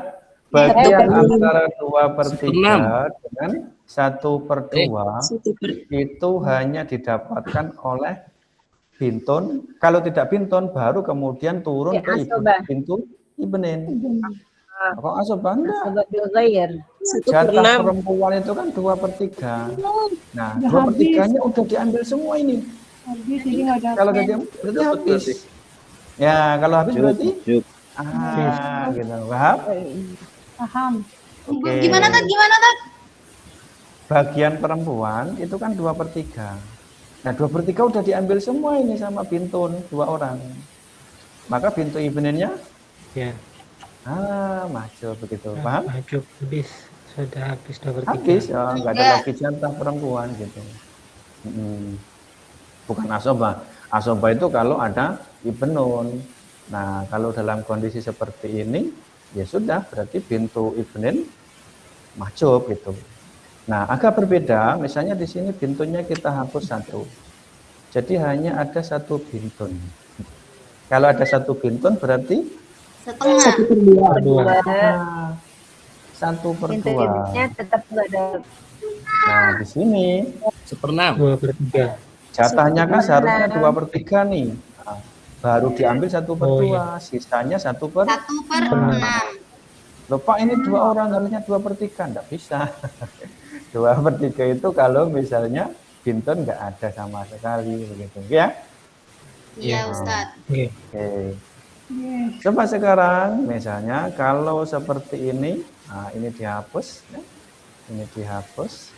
bagian antara 2/3 dengan 1/2 itu hanya didapatkan oleh bintun. Kalau tidak bintun, baru kemudian turun ke bintu ibnin. Kok asobah enggak? Jatah perempuan itu kan 2/3. Nah, 2/3-nya udah diambil semua ini. Kalau udah diambil berarti habis. Ya, kalau habis berarti gitu. Paham? Okay. Gimana Tat? Bagian perempuan itu kan 2/3. Nah, 2/3 udah diambil semua ini sama bintun 2 orang. Maka bintu ibninnya ya. Maju begitu, paham? Maju habis, sudah habis 2/3. Habis, nggak ada lagi jatah perempuan gitu. Bukan asobah. Asobah itu kalau ada ibnun. Nah, kalau dalam kondisi seperti ini, ya sudah, berarti bintu ibnin mahjub gitu. Nah, agak berbeda. Misalnya di sini bintunya kita hapus 1. Jadi hanya ada 1 bintun. Kalau ada 1 bintun berarti 1/2. 1/2. Tetap ada. Nah, di sini 1/6. 2/3. Jatahnya kan seharusnya 2/3 nih. Nah, baru diambil 1/2, sisanya 1/6. Loh Pak, ini 2 orang harusnya 2/3, enggak bisa. 2/3 itu kalau misalnya bintun enggak ada sama sekali begitu ya. Iya, Ustadz. Oke. Coba sekarang misalnya kalau seperti ini, nah ini dihapus ya. Ini dihapus.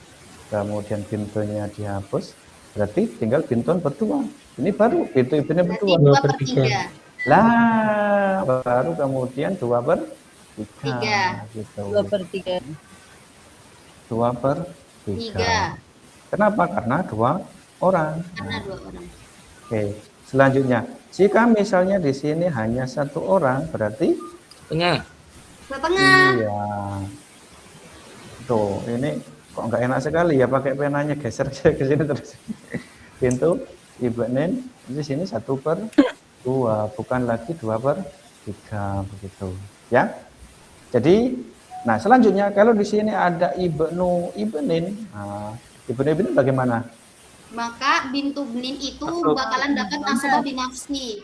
Kemudian bintunya dihapus. Berarti tinggal bintun berdua. Ini baru bintu ibnunya berdua. 2/3. Lah, baru kemudian 2/3 gitu. 2/3. 2/3. Kenapa? Karena 2 orang. Karena 2 orang. Oke, selanjutnya, jika misalnya di sini hanya 1 orang, berarti Setengah. Iya. Tuh, ini kok nggak enak sekali ya pakai penanya geser ke sini terus. Pintu ibnin di sini 1/2, bukan lagi 2/3 begitu, ya. Jadi, nah selanjutnya kalau di sini ada ibnin, nah, ibnin bagaimana? Maka bintu bnin itu bakalan dapat asobah binafsi.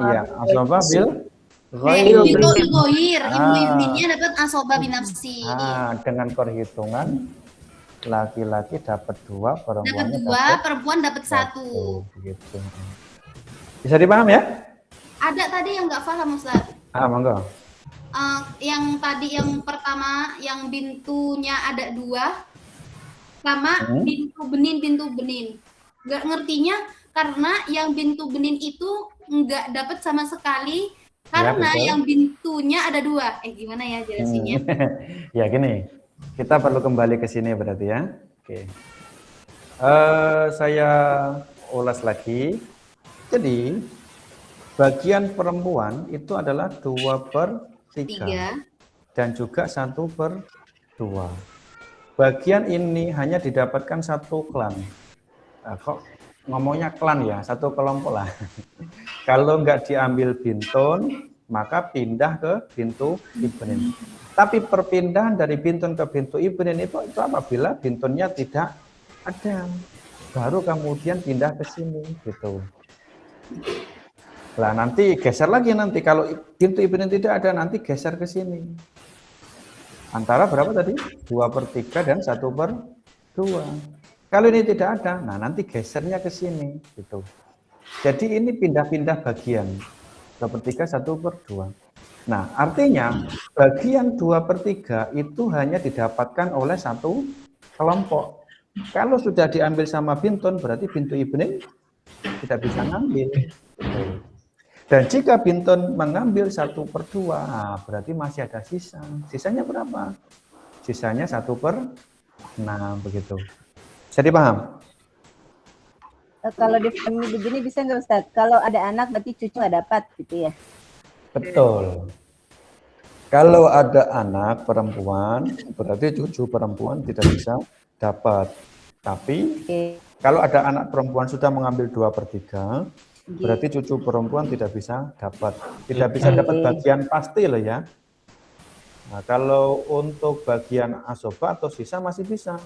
Iya, asobah bil Bintu goir, ibnu ibninnya dapat asobah binafsi. Dengan perhitungan laki-laki dapat 2, Dapat 2, perempuan dapat 1. Begitu. Bisa dipaham ya? Ada tadi yang nggak paham Ustaz. Monggo. Yang tadi yang pertama yang bintunya ada 2 sama bintu benin. Nggak ngertinya karena yang bintu benin itu nggak dapat sama sekali karena yang bintunya ada 2. Gimana ya jelasinnya? Ya gini, kita perlu kembali ke sini berarti ya. Oke. Saya ulas lagi. Jadi bagian perempuan itu adalah 2/3 dan juga 1/2. Bagian ini hanya didapatkan 1 klan. Kok ngomongnya klan ya, 1 kelompok lah. Kalau nggak diambil bintun, maka pindah ke bintu ibnin. Tapi perpindahan dari bintun ke bintu ibnin itu apabila bintunnya tidak ada, baru kemudian pindah ke sini gitu. Lah nanti geser lagi nanti kalau bintu ibnin tidak ada nanti geser ke sini. Antara berapa tadi? 2/3 dan 1/2. Kalau ini tidak ada, nah nanti gesernya ke sini gitu. Jadi ini pindah-pindah bagian 2/3, 1/2. Nah, artinya bagian 2/3 itu hanya didapatkan oleh 1 kelompok. Kalau sudah diambil sama bintun, berarti bintu ibnin tidak bisa ngambil. Dan jika bintun mengambil 1/2, berarti masih ada sisa. Sisanya berapa? Sisanya 1/6 begitu. Bisa dipaham? Kalau difahami begini bisa nggak Ustaz? Kalau ada anak berarti cucu nggak dapat gitu ya? Betul. Kalau ada anak perempuan, berarti cucu perempuan tidak bisa dapat. Tapi kalau ada anak perempuan sudah mengambil 2/3, berarti cucu perempuan tidak bisa dapat. Tidak bisa dapat bagian pasti loh ya. Nah, kalau untuk bagian asobah atau sisa masih bisa.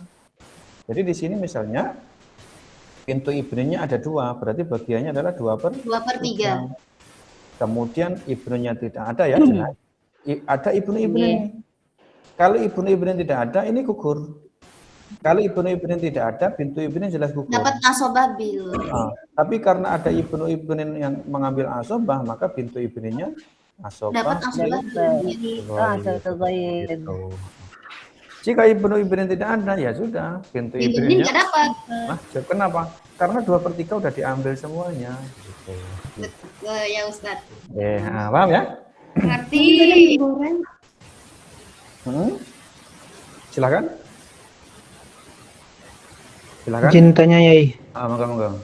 Jadi di sini misalnya pintu ibnunya ada 2, berarti bagiannya adalah 2/3. Kemudian ibnunya tidak ada ya, jelas. Ada ibnu-ibnu. Kalau ibnu-ibnu tidak ada, ini gugur. Kalau ibnu-ibnu tidak ada, pintu ibnu jelas gugur. Dapat asobah bil. Tapi karena ada ibnu-ibnu yang mengambil asobah, maka pintu ibnunya asobah. Dapat asobah bil. Jika ibnu-ibnu tidak ada, ya sudah, pintu ibnunya nggak dapat. Kenapa? Karena 2/3 udah diambil semuanya. Gitu. Ya Ustaz. Paham ya? Berarti Silakan. Silakan. Izin tanya Yai. Monggo.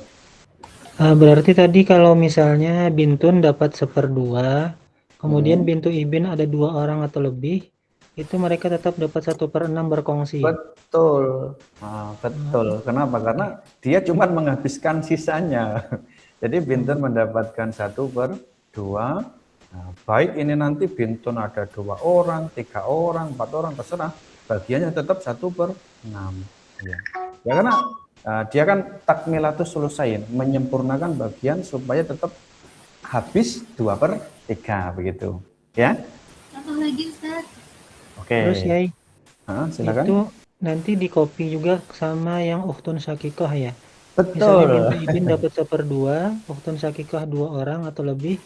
Berarti tadi kalau misalnya bintun dapat 1/2, kemudian bintu ibn ada 2 orang atau lebih, itu mereka tetap dapat 1/6 berkongsi. Betul. Betul. Kenapa? Karena dia cuma menghabiskan sisanya. Jadi bintun mendapatkan 1/2. Nah, baik ini nanti bintun ada 2 orang, 3 orang, 4 orang, terserah. Bagiannya tetap 1/6. Ya karena dia kan takmilatus sulusain, menyempurnakan bagian supaya tetap habis 2/3 begitu. Ya? Satu lagi Ustaz. Oke. Terus Yai, silakan. itu nanti di copy juga sama yang ukhtun syakikoh ya? Betul. Misalnya bintu ibn dapat 1/2, ukhtun syakikoh 2 orang atau lebih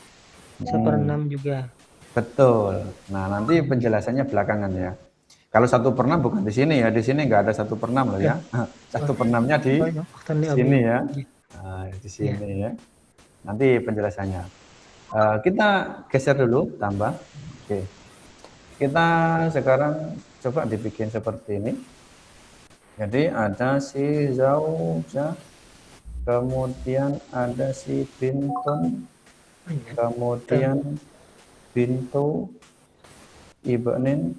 1/6 juga. Betul. Nah nanti penjelasannya belakangan ya. Kalau 1/6 bukan di sini ya, di sini nggak ada 1/6 loh ya. 1/6-nya di sini ya. Nah, di sini ya. Nanti penjelasannya. Kita geser dulu, tambah. Oke. Kita sekarang coba dibikin seperti ini. Jadi ada si zauja, kemudian ada si bintun, kemudian bintu ibnin,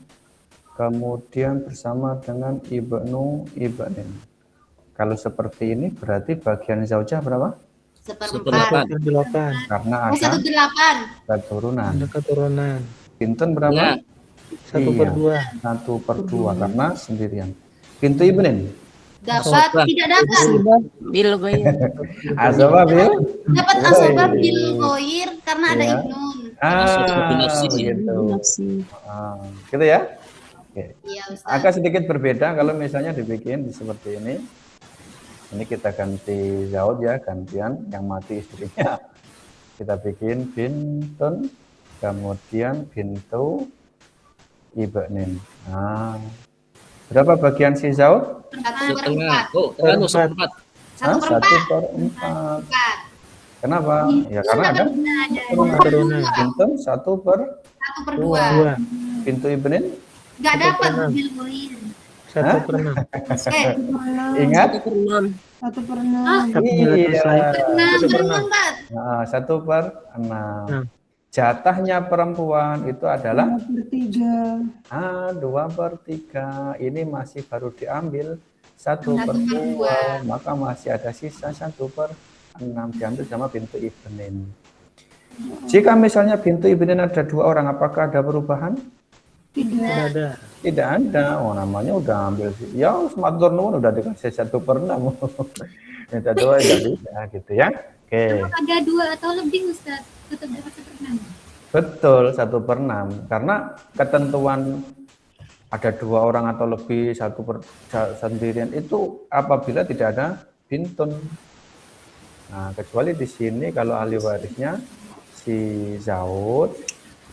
kemudian bersama dengan ibnin. Kalau seperti ini berarti bagian zaujah berapa? 1/8. Karena ada 1/8. keturunan. Ada keturunan. Bintun berapa? 1/2. 1/2 karena sendirian. Pintu ibnin Dapat, tidak dapat. Bil goyir. Asobah bil? Dapat asobah bil goyir karena ada ibnun. Begitu. Gitu ya? Oke. Iya Ustaz. Agak sedikit berbeda kalau misalnya dibikin seperti ini. Ini kita ganti zaud ya, gantian yang mati istrinya. Kita bikin bintun, kemudian bintu ibnin. Nah, berapa bagian si zaud? 1/4. 1/4. 1/4. Kenapa? Ya karena ada Keturunan. bintun 1/2. Pintu ibnin? Nggak dapat bil goyir. 1/6. Ingat? 1/6. Iya. 1/6. 1/6. Jatahnya perempuan itu adalah 2/3. Ini masih baru diambil 1/2, maka masih ada sisa 1/6 diambil sama bintu ibnin. Jika misalnya bintu ibnin ada 2 orang, apakah ada perubahan? Tidak ada. Tidak ada. Oh, namanya udah ambil. Ya, sematur nuwun udah dikasih 1/6. Minta 2 enggak bisa gitu ya. Oke. Ada 2 atau lebih Ustaz, tetap dapat 1/6. Betul, 1/6. Karena ketentuan ada 2 orang atau lebih sendirian itu apabila tidak ada bintun. Nah, kecuali di sini kalau ahli warisnya si zaud,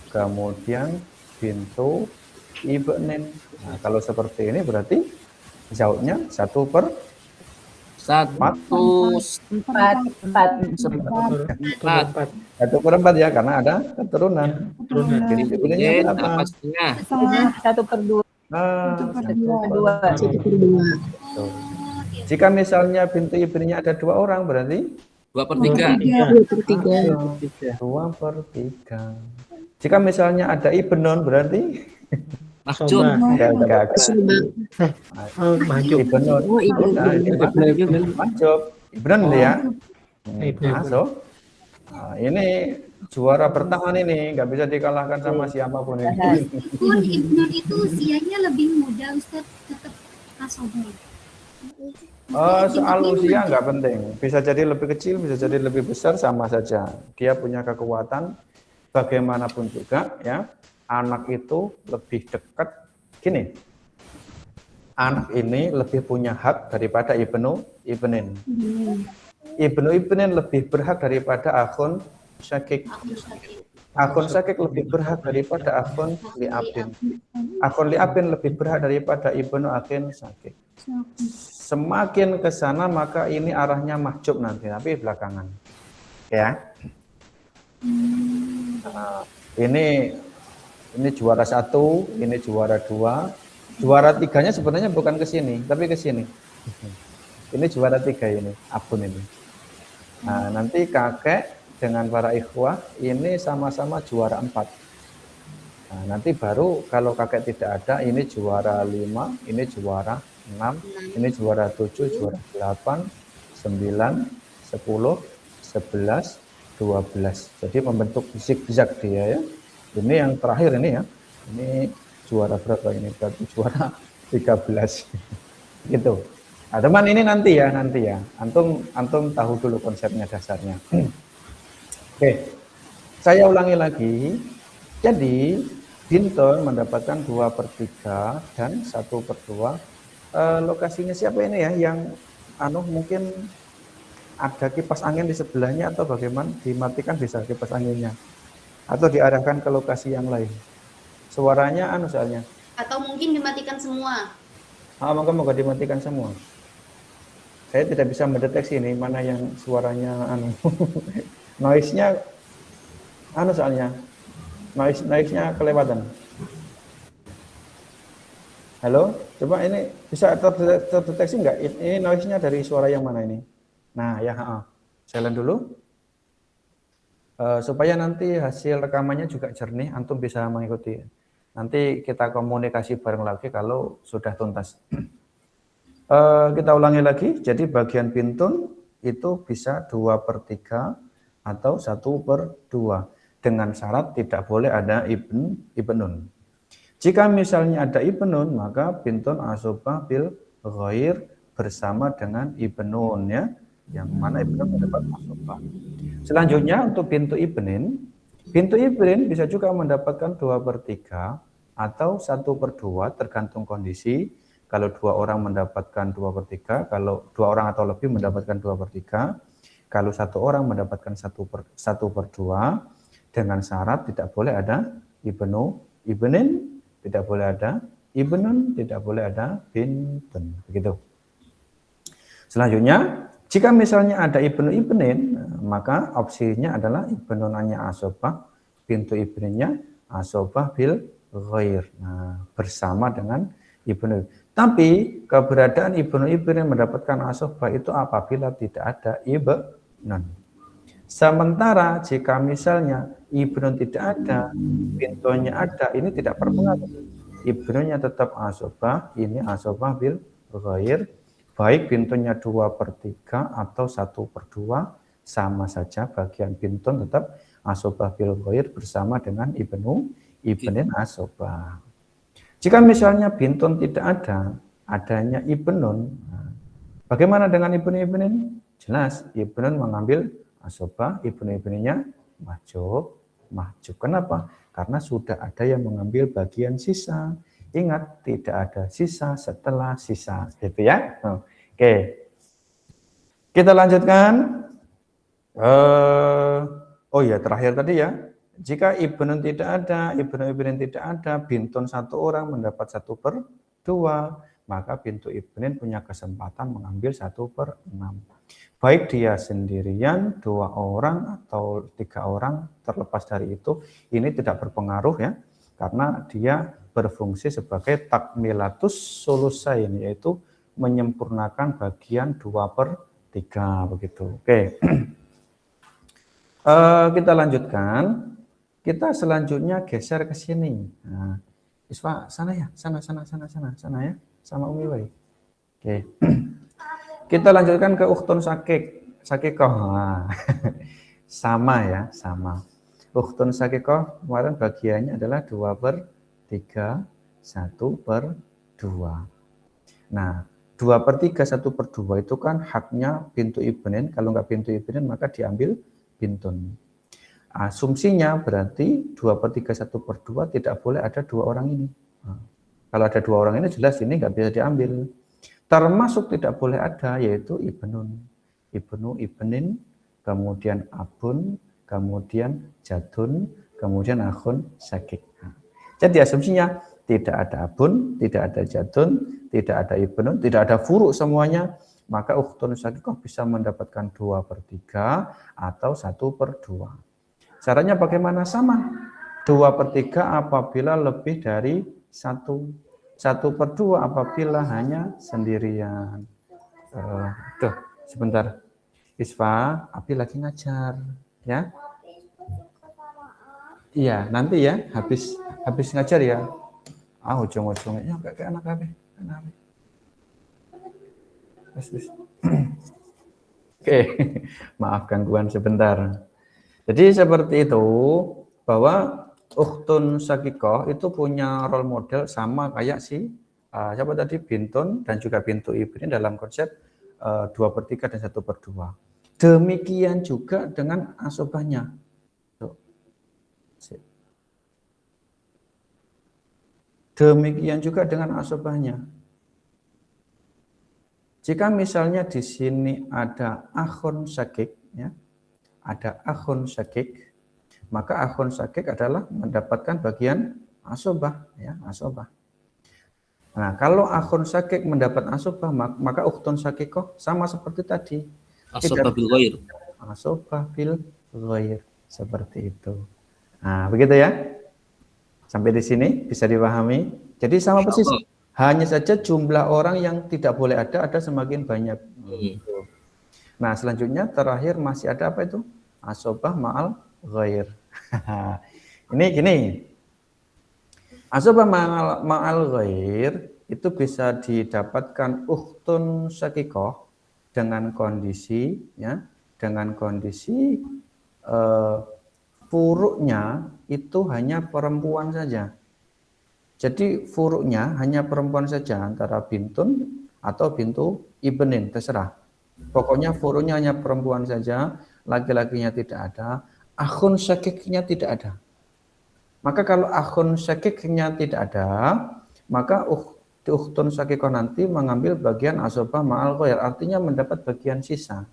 kemudian bintu ibnin. Nah, kalau seperti ini berarti zaudnya 1/4 ya karena ada keturunan. Jadi ibninnya berapa? Pastinya 1/2. 1/2. Jika misalnya bintu ibninya ada 2 orang, berarti 2/3. 2/3. Jika misalnya ada ibnun, berarti Mahjub. Enggak. Mahjub. Ibnun. Mahjub. Ibnun ya. Masuk. Nah, ini juara bertahan ini, nggak bisa dikalahkan sama siapapun ini. Meskipun ibnun itu usianya lebih muda, Ustaz, tetap asobah. Soal usia nggak penting. Bisa jadi lebih kecil, bisa jadi lebih besar, sama saja. Dia punya kekuatan bagaimanapun juga, ya. Anak itu lebih dekat. Gini, anak ini lebih punya hak daripada ibnin. Ibnu ibnin lebih berhak daripada akhun syakik. Akhun syakik lebih berhak daripada akhun li'abin. Akhun li'abin lebih berhak daripada ibnu akhin syakik. Semakin ke sana maka ini arahnya mahjub nanti, tapi belakangan. Ya. Ini juara 1, ini juara 2. Juara 3-nya sebenarnya bukan ke sini, tapi ke sini. Ini juara 3 ini, abun ini. Nah, nanti kakek dengan para ikhwah ini sama-sama juara 4. Nah, nanti baru kalau kakek tidak ada, ini juara 5, ini juara 6, ini juara 7, juara 8, 9, 10, 11, 12. Jadi membentuk zigzag dia ya. Ini yang terakhir ini ya. Ini juara berapa ini? Berarti juara 13. Gitu. Nah, teman ini nanti ya. Antum tahu dulu konsepnya dasarnya. Oke. Saya ulangi lagi. Jadi Binton mendapatkan 2/3 dan 1/2. Lokasinya siapa ini ya yang mungkin ada kipas angin di sebelahnya atau bagaimana? Dimatikan bisa kipas anginnya atau diarahkan ke lokasi yang lain. Suaranya soalnya. Atau mungkin dimatikan semua. Moga dimatikan semua. Saya tidak bisa mendeteksi ini mana yang suaranya noise-nya soalnya. Noise-nya kelewatan. Halo, coba ini bisa terdeteksi enggak? Ini noise-nya dari suara yang mana ini? Nah, ya, silent dulu. Supaya nanti hasil rekamannya juga jernih, antum bisa mengikuti. Nanti kita komunikasi bareng lagi kalau sudah tuntas. Kita ulangi lagi, jadi bagian bintun itu bisa 2/3 atau 1/2 dengan syarat tidak boleh ada ibnun. Jika misalnya ada ibnun, maka bintun asobah bil ghair bersama dengan ibnun ya, yang mana ibnun mendapat asobah. Selanjutnya untuk bintu ibnin bisa juga mendapatkan 2/3 atau 1/2 tergantung kondisi. Kalau 2 orang mendapatkan 2/3, kalau 2 orang atau lebih mendapatkan 2/3, kalau 1 orang mendapatkan 1/2 dengan syarat tidak boleh ada ibnin, tidak boleh ada ibnun, tidak boleh ada bintun. Begitu. Selanjutnya, jika misalnya ada ibnin, maka opsinya adalah ibnunannya asobah, bintu ibninnya asobah bil ghair. Nah, bersama dengan ibnu. Tapi keberadaan ibnu mendapatkan asobah itu apabila tidak ada ibnun. Sementara jika misalnya ibnun tidak ada, bintunya ada, ini tidak berpengaruh. Ibnunya tetap asobah, ini asobah bil ghair. Baik bintunya 2/3 atau 1/2 sama saja, bagian bintun tetap asobah bil ghair bersama dengan ibnin asobah. Jika misalnya bintun tidak ada, adanya ibnun, bagaimana dengan ibnin? Jelas, ibnun mengambil asobah, ibninya mahjub. Kenapa? Karena sudah ada yang mengambil bagian sisa. Ingat, tidak ada sisa setelah sisa, gitu ya. Oke, kita lanjutkan. Terakhir tadi ya. Jika ibnun tidak ada, ibnin tidak ada, bintun 1 orang mendapat 1/2, maka bintu ibnin punya kesempatan mengambil 1/6. Baik dia sendirian, 2 orang atau 3 orang, terlepas dari itu, ini tidak berpengaruh ya, karena dia berfungsi sebagai takmilatus sulusain, yaitu menyempurnakan bagian 2/3 begitu. Oke. Kita lanjutkan. Kita selanjutnya geser ke sini. Nah, Isfa, sana ya, sana ya, sama Umi Wai. Oke. Kita lanjutkan ke ukhtun sakikoh. Nah, sama ya, sama. Ukhtun sakikoh kemarin bagiannya adalah 2/3, 1/2. Nah, 2/3, 1/2 itu kan haknya bintu ibnin. Kalau nggak bintu ibnin maka diambil bintun. Asumsinya berarti 2/3, 1/2 tidak boleh ada 2 orang ini. Nah, kalau ada 2 orang ini jelas ini nggak bisa diambil. Termasuk tidak boleh ada yaitu ibnun, ibnin, kemudian abun, kemudian jadun, kemudian akhun syakik. Nah, jadi asumsinya tidak ada abun, tidak ada jadun, tidak ada ibnun, tidak ada furuk semuanya, maka ukhtun syakikoh bisa mendapatkan 2/3 atau 1/2. Caranya bagaimana? Sama. 2/3 apabila lebih dari 1. 1/2 apabila hanya sendirian. Sebentar. Isfa, Abi lagi ngajar, ya. Iya, nanti ya, habis ngajar ya. Ujung-ujungnya kayak anak Abi. Oke, maaf gangguan sebentar. Jadi seperti itu, bahwa ukhtun syakikoh itu punya role model sama kayak siapa tadi, bintun dan juga bintu ibnin dalam konsep 2/3 dan 1/2. Demikian juga dengan asobahnya. Demikian juga dengan asobahnya. Jika misalnya di sini ada akhun syakik, ya, ada akhun syakik, maka akhun syakik adalah mendapatkan bagian asobah, ya, asobah. Nah, kalau akhun syakik mendapat asobah, maka ukhtun syakikoh sama seperti tadi. Asobah bil ghair. Asobah bil ghair, seperti itu. Nah, begitu ya. Sampai di sini bisa dipahami. Jadi sama persis. Hanya saja jumlah orang yang tidak boleh ada semakin banyak. Nah, selanjutnya terakhir masih ada apa itu? Asobah ma'al ghair. Ini gini. Asobah ma'al ghair itu bisa didapatkan ukhtun syakikoh dengan kondisi, ya, dengan kondisi furuknya itu hanya perempuan saja. Jadi furuknya hanya perempuan saja, antara bintun atau bintu ibnin, terserah. Pokoknya furuknya hanya perempuan saja, laki-lakinya tidak ada, akhun syakiknya tidak ada. Maka kalau akhun syakiknya tidak ada, maka ukhtun syakikoh nanti mengambil bagian asobah ma'al ghair, artinya mendapat bagian sisa.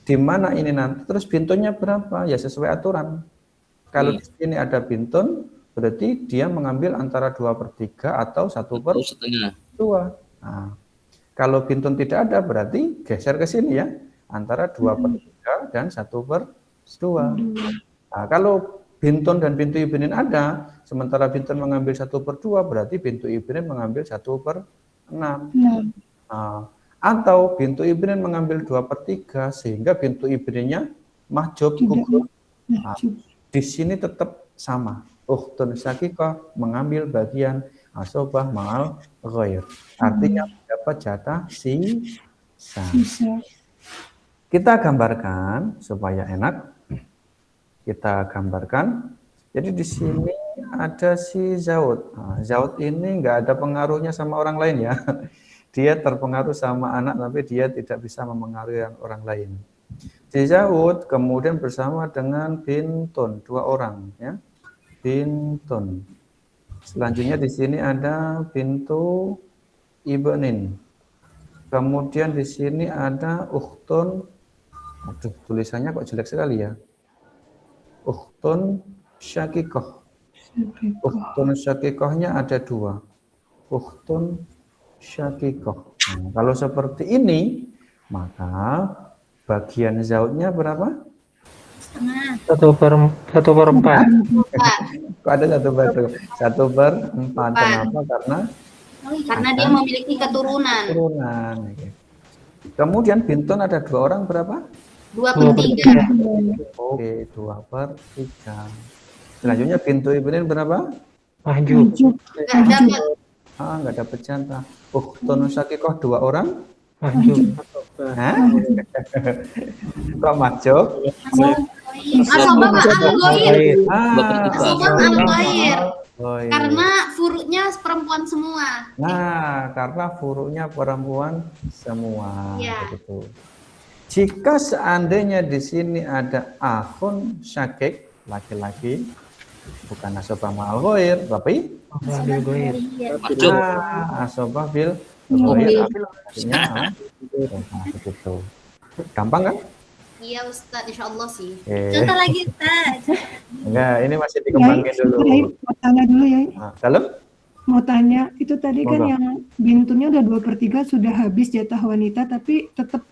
Di mana ini nanti terus bintunnya berapa? Ya sesuai aturan. Kalau di sini ada bintun, berarti dia mengambil antara 2/3 atau 1/2. Nah, kalau bintun tidak ada, berarti geser ke sini ya, antara 2/3 dan 1/2. Nah, kalau bintun dan bintu ibnin ada, sementara bintun mengambil 1/2, berarti bintu ibnin mengambil 1/6. Nah, atau bintu ibnin mengambil 2/3 sehingga bintu ibninnya mahjub gugur. Nah, di sini tetap sama. Ukhtun syakikoh mengambil bagian asobah ma'al ghair. Artinya dapat jatah sisa. Kita gambarkan supaya enak. Kita gambarkan. Jadi di sini ada si Zaud. Nah, Zaud ini nggak ada pengaruhnya sama orang lain ya. Dia terpengaruh sama anak, tapi dia tidak bisa memengaruhi orang lain. Si Zaud kemudian bersama dengan bintun, 2 orang ya. Bintun. Selanjutnya di sini ada bintu ibnin. Kemudian di sini ada ukhtun. Aduh, tulisannya kok jelek sekali ya. Ukhtun syakikoh. Ukhtun syakikohnya ada 2. Ukhtun syakikoh. Nah, kalau seperti ini, maka bagian zaudnya berapa? 1/4. Kok ada 1/4? 1/4. Kenapa? Karena Karena dia memiliki keturunan. Kemudian bintun ada 2 orang berapa? 2/3. Oke, 2/3. Selanjutnya bintu ibnin berapa? Mahjub. Nggak dapat. Nggak dapat jatah. Ukhtun syakikoh 2 orang? Mahjub. Hah? Kok mahjub? Asobah ma'al ghair. Asobah ma'al ghair. Ghair. Karena furuknya perempuan semua. Nah, karena furuknya perempuan semua. Ya. Begitu. Jika seandainya di sini ada akhun syakik laki-laki, bukan asobah ma'al ghair, tapi asobah bil ghair. Artinya begitu. Gampang kan? Iya Ustaz, insya Allah sih. Contoh lagi Ustaz. Enggak, ini masih dikembangin dulu. Mau tanya dulu ya. Dalam? Mau tanya, itu tadi kan Monggo. yang bintunya udah 2/3 sudah habis jatah wanita, tapi tetap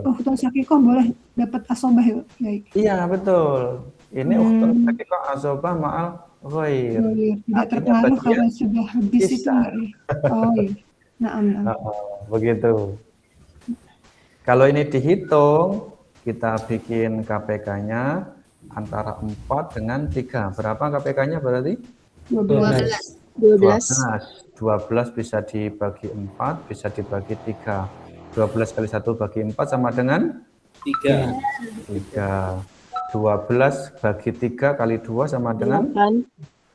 ukhtun syakikoh boleh dapat asobah ya? Iya, betul. Ini ukhtun syakikoh asobah ma'al ghair. Tidak terpengaruh kalau sudah habis itu. Oh iya. Nah. Begitu. Kalau ini dihitung, kita bikin KPK-nya antara 4 dengan 3. Berapa KPK-nya berarti? 12 bisa dibagi 4, bisa dibagi 3. 12 kali 1 bagi 4 sama dengan 3. 12 bagi 3 kali 2 sama dengan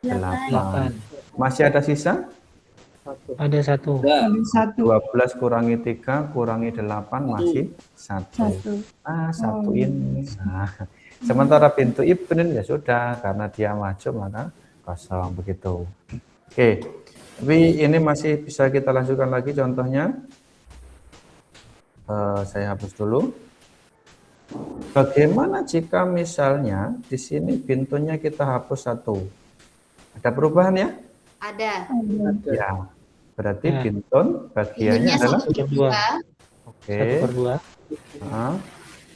8. Masih ada sisa? Ada 1. 12 kurangi 3 kurangi 8 masih 1. 1 ini. Nah, sementara bintu ibnin ya sudah, karena dia mahjub maka kosong, begitu. Oke, tapi ini masih bisa kita lanjutkan lagi contohnya. Saya hapus dulu. Bagaimana jika misalnya di sini bintunya kita hapus 1? Ada perubahan ya? Ada. Ya, berarti bintun bagiannya Bintunya adalah 1/2. Oke. 1/2.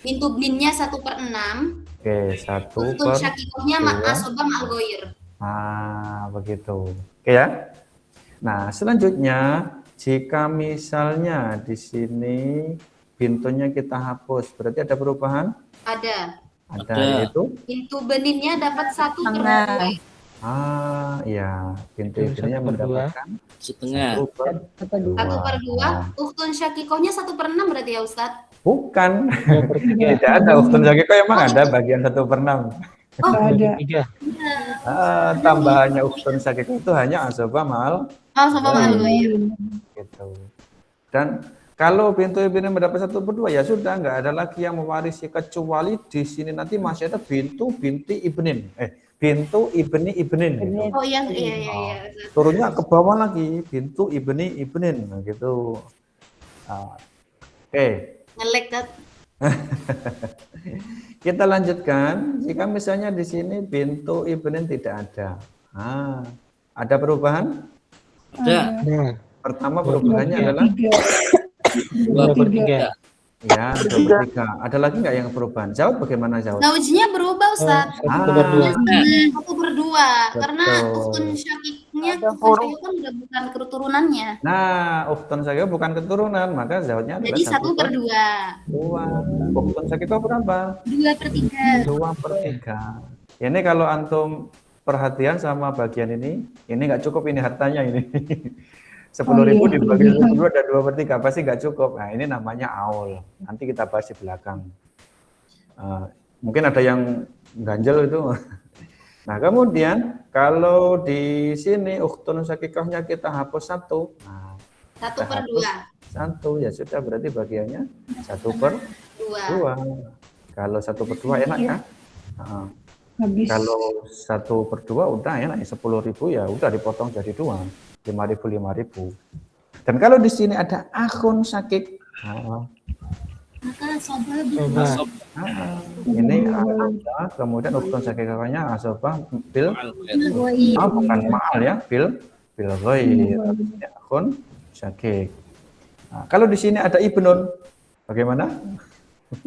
Bintu binnya 1/6. Oke, 1/2. Ukhtun syakikohnya asobah ma'al ghair. Begitu. Oke ya. Nah, selanjutnya jika misalnya di sini bintunya kita hapus, berarti ada perubahan? Ada. Ada, yaitu Bintu beninnya dapat 1/2. Iya, bintu ibninya mendapatkan setengah. 1/2. Ukhtun syakikohnya 1/6 berarti ya Ustaz? Bukan. Tidak ada ukhtun syakikoh, emang ada bagian 1/6. Ada. Tambahannya ukhtun syakikoh itu hanya asobah ma'al ghair. gitu. Dan kalau bintu ibni mendapat 1/2 ya sudah, nggak ada lagi yang mewarisi, kecuali di sini nanti masih ada bintu binti ibnin. Bintu ibni ibnin. Gitu. Oh iya. Turunnya ke bawah lagi, bintu ibni ibnin gitu. Oke. Ngelek kan? Kita lanjutkan. Jika misalnya di sini bintu ibnin tidak ada. Ada perubahan? Ada. Pertama perubahannya adalah 2/3. ya, 2/3. Ada lagi nggak yang perubahan? Jawab bagaimana jawab? Zawjnya berubah Ustaz. 1/2. 1/2. Karena ukhtun syakiknya kan udah bukan keturunannya. Nah, ukhtun syakikoh bukan keturunan, maka zawjnya adalah Jadi 1/2. 2. Ukhtun syakikoh berapa? 2/3. 2/3. Ini kalau antum perhatian sama bagian ini nggak cukup ini hartanya ini. 10.000 dibagi 10 ada 2/3, pasti nggak cukup. Nah, ini namanya aul. Nanti kita bahas di belakang. Mungkin ada yang ganjel itu. Nah, kemudian kalau di sini ukhtun syakikohnya kita hapus 1. Nah, 1/2. 1 ya sudah, berarti bagiannya 1/2. Kalau 1/2 enak ya. Kalau 1/2 udah enak, 10.000 ya udah dipotong jadi 2. 5.000. Dan kalau di sini ada akhun syakik, Maka asobah ini asobah, kemudian ukhtun syakikahnya asobah bil, bukan ma'al ya, bil ghair, akhun syakik. Kalau di sini ada ibnun, bagaimana?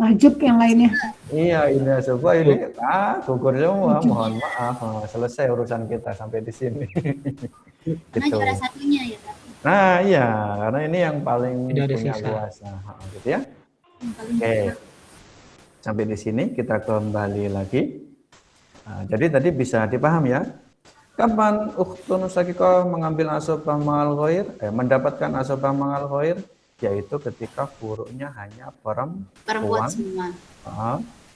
Mahjub yang lainnya. Iya, ini asobah ini gugur semua, mohon maaf. Selesai urusan kita sampai di sini. Karena juara satunya ya Pak. Nah, iya, karena ini yang paling Tidak ada punya sisa. kuasa, gitu ya. Oke. Sampai di sini kita kembali lagi. Nah, jadi tadi bisa dipaham ya. Kapan ukhtun syakikah mengambil asobah ma'al ghair? Mendapatkan asobah ma'al ghair, yaitu ketika furu'nya hanya perempuan semua.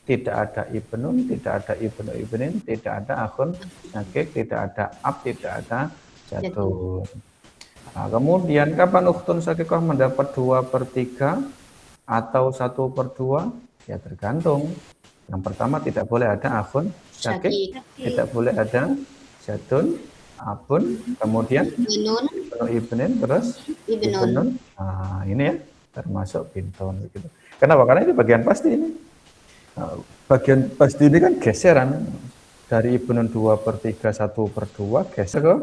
Tidak ada ibnun, tidak ada ibnu ibnin, tidak ada akhun syakik, tidak ada ab, tidak ada jadun. Nah, kemudian kapan ukhtun syakikah mendapat 2/3 atau 1/2? Ya tergantung. Yang pertama tidak boleh ada akhun syakik, tidak boleh ada jadun, abun, kemudian ibnin, terus ibnun. Nah, ini ya termasuk bintun gitu. Kenapa? Karena ini bagian pasti ini. Nah, bagian pasti ini kan geseran dari ibnun 2/3 1/2 geser ke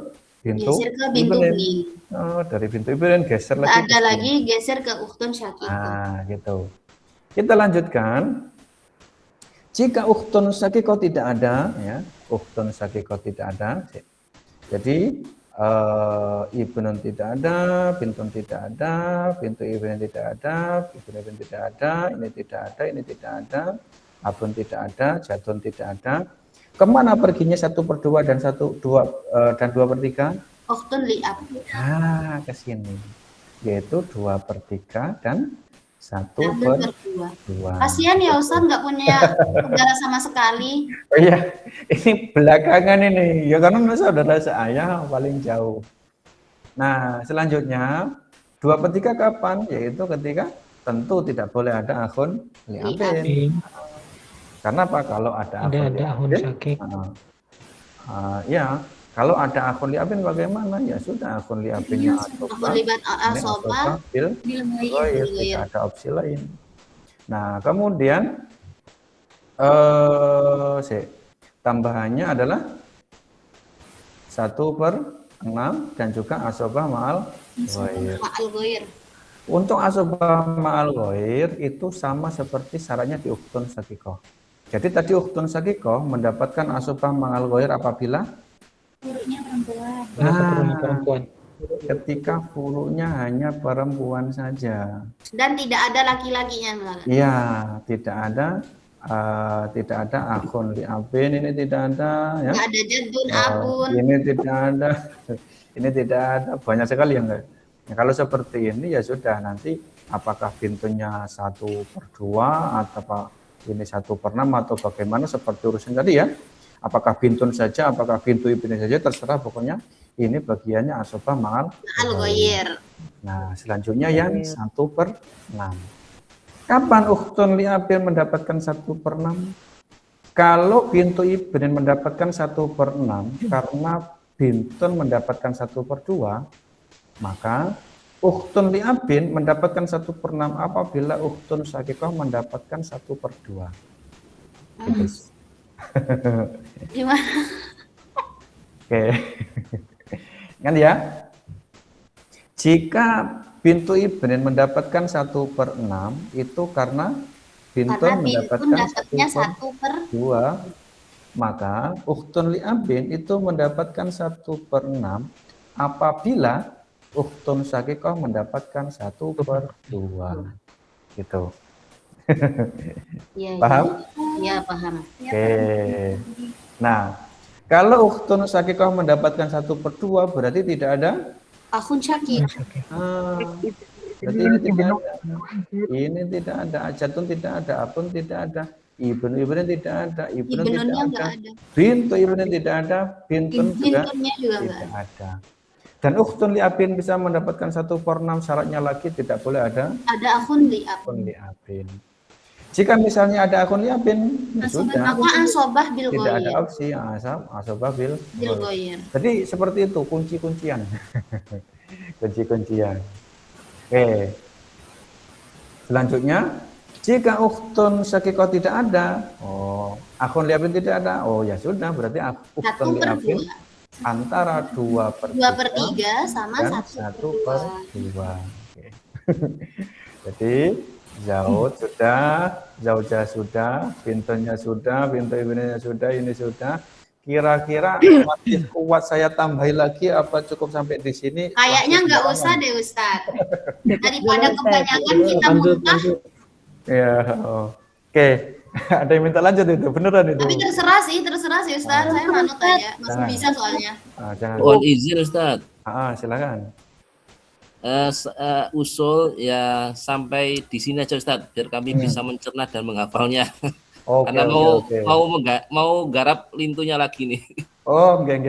bintu ibnin. Dari bintu ibnin geser lagi. Ada lagi geser ke ukhtun syakikah. Nah, gitu. Kita lanjutkan. Jika ukhtun syakikah tidak ada, ya, ukhtun syakikah tidak ada. Jadi ibnun tidak ada, bintun tidak ada, bintu ibnin tidak ada, ibnu ibnin tidak ada, ini tidak ada, ini tidak ada, abun tidak ada, jadun tidak ada. Kemana perginya 1/2 dan 2/3? Ukhtun li'ab. Nah, ke sini. Yaitu 2/3 dan 1/2. Kasihan ya Ustaz, nggak punya saudara sama sekali. Oh iya, ini belakangan ini. Ya karena saudara saya paling jauh. Nah, selanjutnya 2/3 kapan? Yaitu ketika tentu tidak boleh ada akhun li'abin. Karena apa? Kalau ada akhun li'abin, ya kalau ada akhun li'abin bagaimana? Ya sudah, akhun li'abinnya asobah bil ghair, tidak ada opsi lain. Nah, kemudian tambahannya adalah 1/6 dan juga asobah ma'al ghair. Untuk asobah ma'al ghair itu sama seperti syaratnya di ukhtun syakikah. Jadi tadi ukhtun syakikah mendapatkan asobah ma'al ghair apabila Furu'nya perempuan. Perempuan. Ketika furu'nya hanya perempuan saja. Dan tidak ada laki-lakinya. Iya, tidak ada akhun li'abin, ini tidak ada, ya. Tidak ada jadun, abun. Ini tidak ada, ini tidak ada, banyak sekali yang enggak. Ya, kalau seperti ini ya sudah, nanti apakah pintunya 1/2 atau ini 1/6 atau bagaimana seperti urusan tadi ya. Apakah bintun saja, apakah bintu ibnin saja, terserah, pokoknya ini bagiannya asobah ma'al ghair. Nah, selanjutnya yang 1/6. Kapan ukhtun li'abin mendapatkan 1/6? Kalau bintu ibnin mendapatkan 1/6 karena bintun mendapatkan 1/2, maka ukhtun li'abin mendapatkan 1/6 apabila ukhtun syakikah mendapatkan 1/2. Gimana? Oke. Kan ya? Jika bintu ibnin mendapatkan 1/6 itu karena bintun mendapatkan 1/2, maka ukhtun li'abin itu mendapatkan 1/6 apabila ukhtun syakikah mendapatkan 1/2. Gitu. Ya, paham? Ya, paham. Oke. Nah, kalau ukhtun syakikah mendapatkan 1/2 berarti tidak ada akhun syakik. Berarti ini tidak ada. Ini tidak ada, jadun tidak ada, abun tidak ada, ibnu ibnin tidak ada, ibnu tidak ada, bintu ibnin tidak ada, bintun juga tidak ada. Dan ukhtun li'abin bisa mendapatkan 1/6, syaratnya lagi tidak boleh ada akhun li'abin. Jika misalnya ada akhun li'abin, sudah asobah bil tidak ada opsi asobah bil ghair. Jadi seperti itu kunci-kuncian. Kunci-kuncian. Oke. Selanjutnya, jika ukhtun syakikah tidak ada, akhun li'abin tidak ada, ya sudah, berarti ukhtun li'abin antara 2/3 sama 1/2. Oke. Jadi zaujah sudah, bintunya sudah, bintu ibninya sudah, ini sudah. Kira-kira masih kuat saya tambahin lagi apa cukup sampai di sini? Kayaknya nggak usah deh Ustadz. Daripada kebanyakan kita muntah. Ya, oke. Ada yang minta lanjut itu, beneran itu. Tapi terserah sih Ustadz. Saya manut aja, masih bisa soalnya. Jangan. Mohon izin Ustadz. Silakan. Usul ya sampai di sini aja Ustadz, biar kami bisa mencerna dan menghafalnya. Karena mau garap lintunya lagi nih. Oh, geng.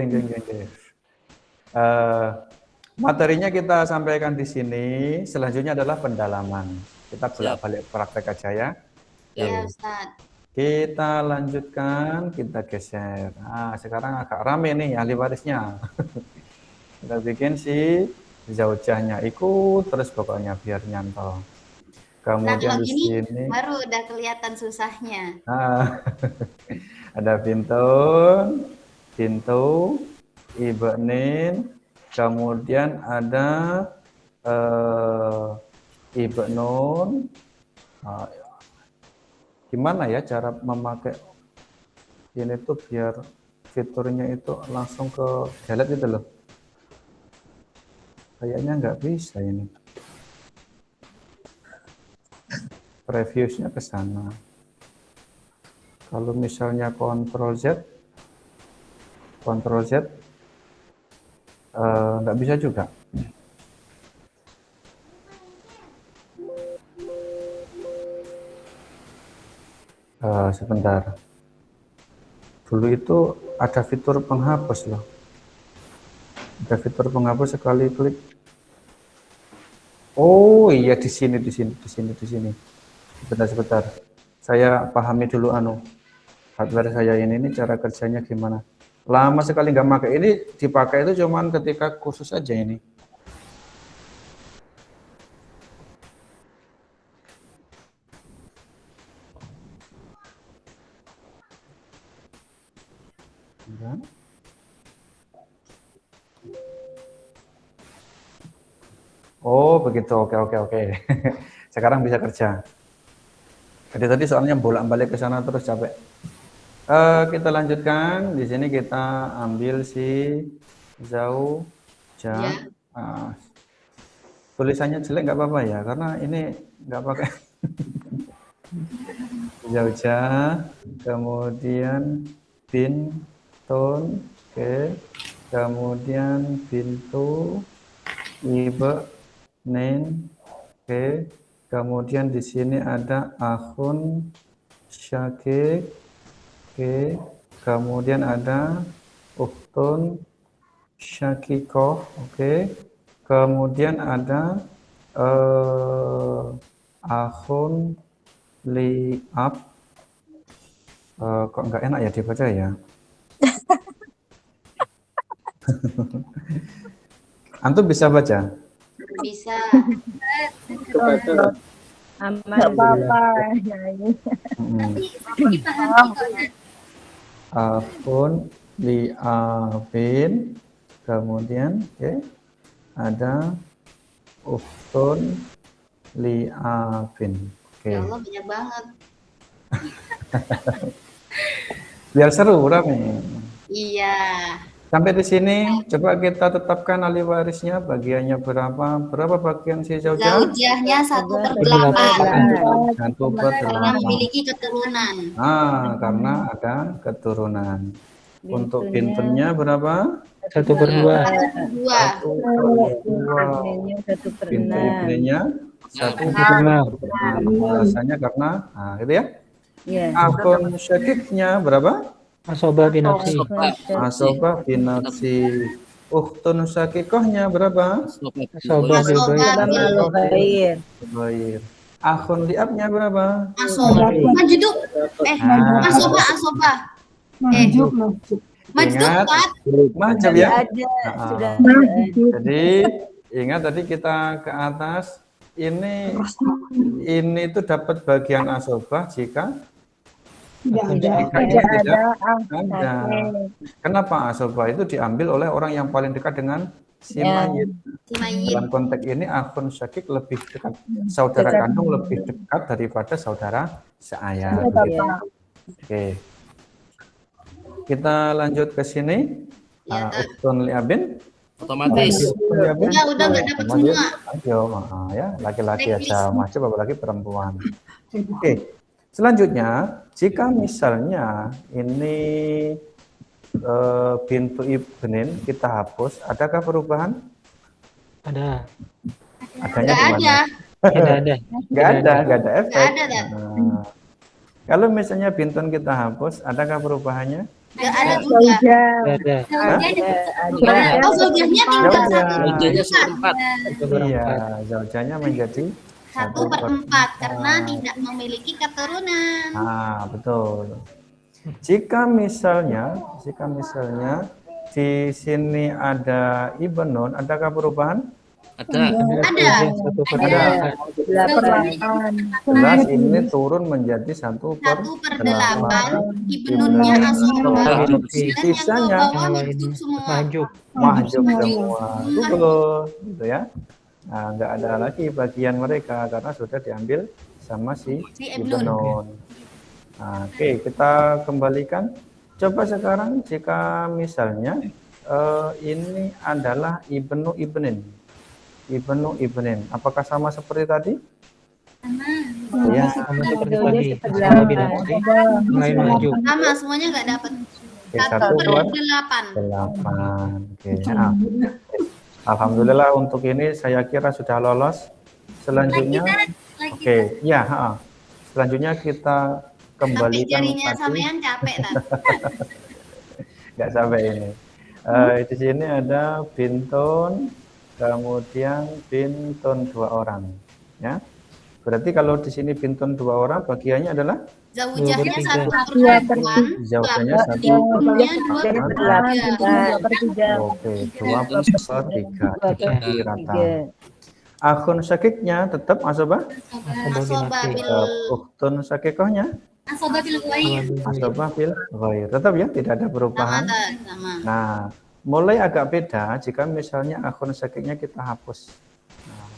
Materinya kita sampaikan di sini. Selanjutnya adalah pendalaman. Kita bolak-balik praktek aja ya. Ya Ustadz. Kita lanjutkan, kita geser. Sekarang agak rame nih ahli warisnya. Kita bikin si zaujahnya ikut terus pokoknya biar nyantol. Kemudian di sini baru udah kelihatan susahnya. Ada pintu, ibnin, kemudian ada ibnun. Gimana ya cara memakai ini tuh biar fiturnya itu langsung ke delete gitu loh. Kayaknya nggak bisa ini. Previewsnya ke sana. Kalau misalnya Ctrl Z nggak bisa juga. Sebentar. Dulu itu ada fitur penghapus loh. Ada fitur penghapus sekali klik. Oh iya di sini. Sebentar. Saya pahami dulu hardware saya ini cara kerjanya gimana. Lama sekali nggak pakai. Ini dipakai itu cuman ketika khusus aja ini. Oh begitu, oke. Sekarang bisa kerja. Tadi soalnya bolak-balik ke sana terus capek. Kita lanjutkan. Di sini kita ambil si zaujah. Tulisannya jelek nggak apa-apa ya, karena ini nggak pakai. Zaujah, kemudian bintun, kemudian pintu, ibnin, kemudian di sini ada akhun syakik, kemudian ada ukhtun syakikoh, kemudian ada akhun li'ab. Kok nggak enak ya dibaca ya? Antum bisa baca? Bisa. Aman apa? Akhun li'abin, kemudian ada ukhtun li'abin. Ya Allah banyak banget. Biar seru rame. Iya. Sampai di sini coba kita tetapkan ahli warisnya bagiannya berapa bagian si zaujah? Zaujahnya 1/8. 1/8. Karena memiliki keturunan. Karena ada keturunan. Untuk pintunya berapa? 1/2. 1/2. Pintu ibnnya 1/6. Alasannya karena gitu ya. Akhun syakiknya berapa? Asobah binafsi. Asobah binafsi. Ukhtun syakikohnya berapa? Asobah bilbair. Akhun li'abnya berapa? Asobah. Majdub. Asobah. Majdub ya? Sudah. Jadi ingat tadi kita ke atas. Ini itu dapat bagian asobah jika tidak ada. Kenapa asobah itu diambil oleh orang yang paling dekat dengan si mayit? Dalam konteks ini akhun syakik lebih dekat, saudara kandung lebih dekat daripada saudara seayah. Oke. kita lanjut ke sini. Ya, Uktun liabin. Otomatis. udah nggak dapat semua. Ayo, ya, laki-laki aja maju, apalagi perempuan. Oke, selanjutnya jika misalnya ini bintu ibnin kita hapus, adakah perubahan? Ada. Adanya Nggak di mana? Ada. Nggak ada efek. Nggak ada, Dan. Nah, kalau misalnya bintun kita hapus, adakah perubahannya? Nggak ada juga. Ada. Oh, zaujahnya tinggal Zaujahnya 1/4. Iya, zaujahnya menjadi 1/4 karena tidak memiliki keturunan. Betul. Jika misalnya di sini ada ibnun, adakah perubahan? Ada. Ada. 8. Jelas ini turun menjadi 1/8. 1/8 ibnunnya asobah dan Sisanya yang ke bawah hidup semua. mahjub semua. Betul, gitu ya. Nah, nggak ada lagi bagian mereka karena sudah diambil sama si ibnun. Nah, oke, kita kembalikan. Coba sekarang jika misalnya ini adalah ibnu ibnin. Apakah sama seperti tadi? Ya, Sama seperti tadi. Sama binasi. Lain maju. Sama, semuanya nggak dapat. 1/8. 1/8. Oke. Alhamdulillah untuk ini saya kira sudah lolos. Selanjutnya, oke, ya. Selanjutnya kita kembalikan Jarinya tadi. sampean capek kan? Nggak sampai ini. Di sini ada bintun, kemudian bintun 2 orang, ya. Berarti kalau di sini bintun 2 orang, bagiannya adalah Zaujahnya 1/8. zaujahnya 1/8. Ibnunnya 2/3. Oke, 2/3 jadi rata. Akhun syakiknya tetap asobah. Asobah bil Ukhtun syakikohnya asobah bil ghair. asobah bil ghair. Tetap ya, tidak ada perubahan. Sama. Nah, mulai agak beda jika misalnya akhun syakiknya kita hapus. Nah,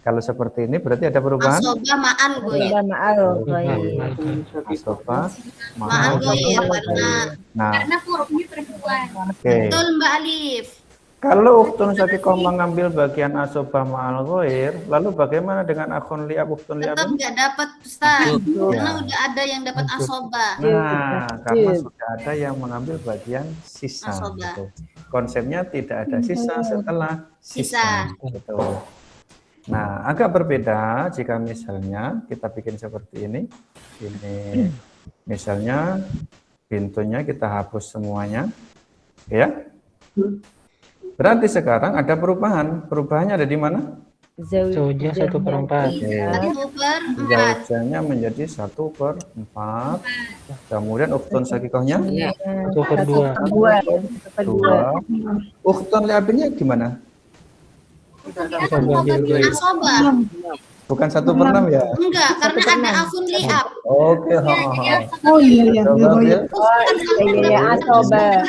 kalau seperti ini berarti ada perubahan. Asobah ma'al ghair. Asobah Ma'al ghair Nah, karena hurufnya perempuan. oke. Betul Mbak Alif. Kalau ukhtun syakikoh mengambil bagian asobah ma'al ghair, lalu bagaimana dengan akhun li'ab, ukhtun li'ab? Tetap nggak dapat Ustaz. Karena Ya. udah ada yang dapat asobah. Nah, karena sudah ada yang mengambil bagian sisa. Asobah. Gitu. Konsepnya tidak ada sisa setelah sisa. Gitu. Nah, agak berbeda jika misalnya kita bikin seperti ini. Ini misalnya pintunya kita hapus semuanya. Ya. Berarti sekarang ada perubahan. Perubahannya ada di mana? Zaujah 1/4. 1/4. Zaujahnya menjadi 1/4. Kemudian ukhtun syakikohnya 1/2. 2. Ukhtun li'abinnya gimana? Asobah. Bukan 1/6 ya? Enggak, karena ada akhun li'ab. Oke. Oh iya. Asobah.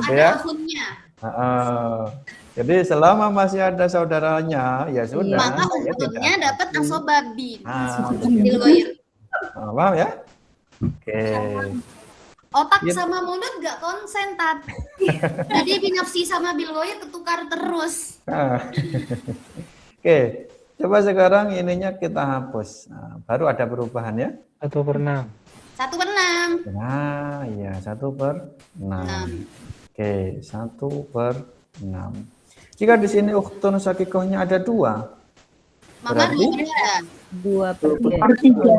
Ada akhunnya. Jadi selama masih ada saudaranya, ya sudah. Maka ya untungnya tidak. dapat asobah bin. Betul. Bil ghair. Paham ya? Oke. Otak sama mulut nggak konsen, Tat. Jadi binafsi sama bil ghair ketukar terus. Oke. Coba sekarang ininya kita hapus. Nah, baru ada perubahan ya. 1/6. 1/6. Nah, iya 1/6. Oke, 1/6. Jika di sini ukhtun syakikohnya ada 2, Maka berarti 2/3.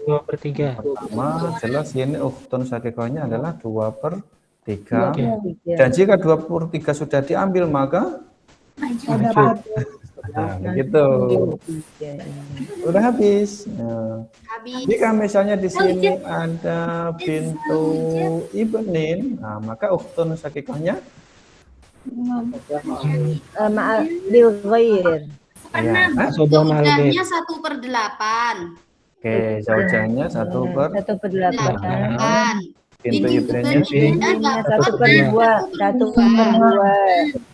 2/3. pertama jelas ini ukhtun syakikohnya adalah 2/3. 2/3. Dan jika 2/3 sudah diambil maka begitu. Udah habis. Nah, habis. jika misalnya di sini ada pintu ibnin, nah, maka ukhtun syakikohnya Ma'al bil ghair. Asobah ma'al ghair. Zaujahnya 1/8. Oke, zaujahnya 1/8. pintu ibninnya 1/2.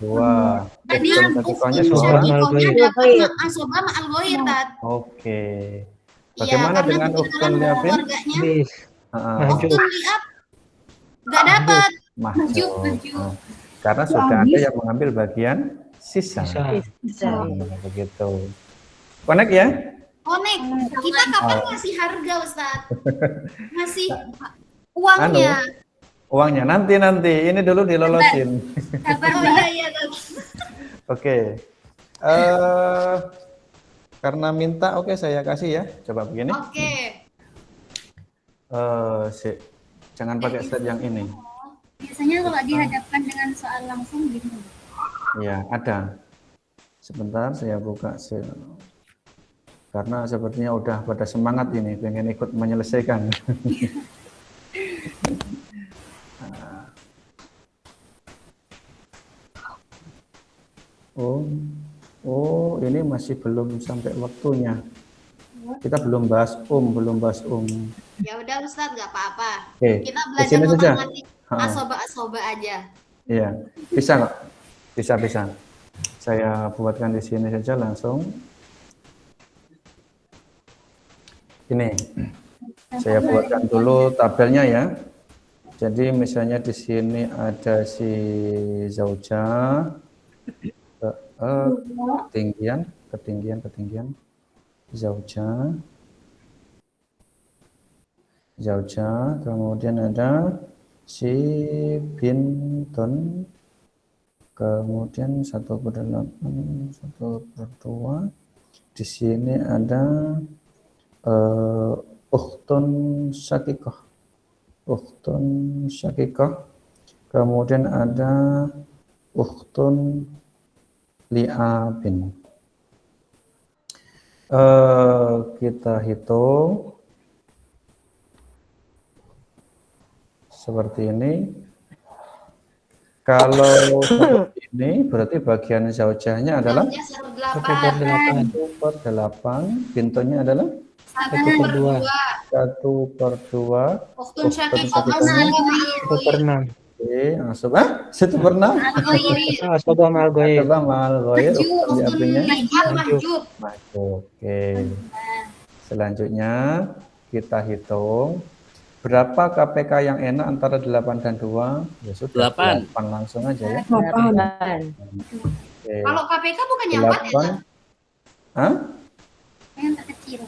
2. Tadi Ukhtun yang syakikohnya Asobah 2. ma'al ghair. dapat asobah ma'al ghair, Tat. Oke. Iya, Bagaimana karena dengan kebetulan ukhtun li'abin? keluarganya Habis. Heeh. Maju. ukhtun li'ab Nggak dapat. Mahjub. Mahjub. Nah, karena sudah ada yang mengambil bagian sisa. Begitu. Connect ya? Connect. Kita kapan ngasih harga, Ustadz? Ngasih uangnya. Uangnya nanti. Ini dulu dilolosin. Iya. Oke. Karena minta, oke saya kasih ya. Coba begini. Oke. Jangan pakai slide yang ini. Biasanya kalau dihadapkan dengan soal langsung gitu. Ya, ada. Sebentar saya buka. Karena sepertinya udah pada semangat ini, pengen ikut menyelesaikan. Oh, ini masih belum sampai waktunya. Kita belum bahas Ya udah Ustadz, nggak apa-apa. Oke, Kita di sini belajar saja. asoba aja. Iya, bisa nggak? Bisa. Saya buatkan di sini saja langsung. Ini, saya buatkan dulu tabelnya ya. Jadi misalnya di sini ada si Zaujah, ketinggian, Zaujah, kemudian ada si Bintun, kemudian 1/8, 1/2. Di sini ada Ukhtun Syakikah, kemudian ada Ukhtun Li'abin. Kita hitung seperti ini. Kalau seperti ini berarti bagian zaujahnya adalah 1/8, pintunya adalah 1/2. 1/2. Ukhtun Syakikah 1/6. Oke, langsung 1/6. Asoba ma'al ghaib. Mahjub. Oke. Selanjutnya kita hitung berapa KPK yang enak antara 8 dan 2? Ya sudah, 8 langsung aja ya. 8. Oke. Kalau KPK bukannya 4 ya? Hah? Yang terkecil.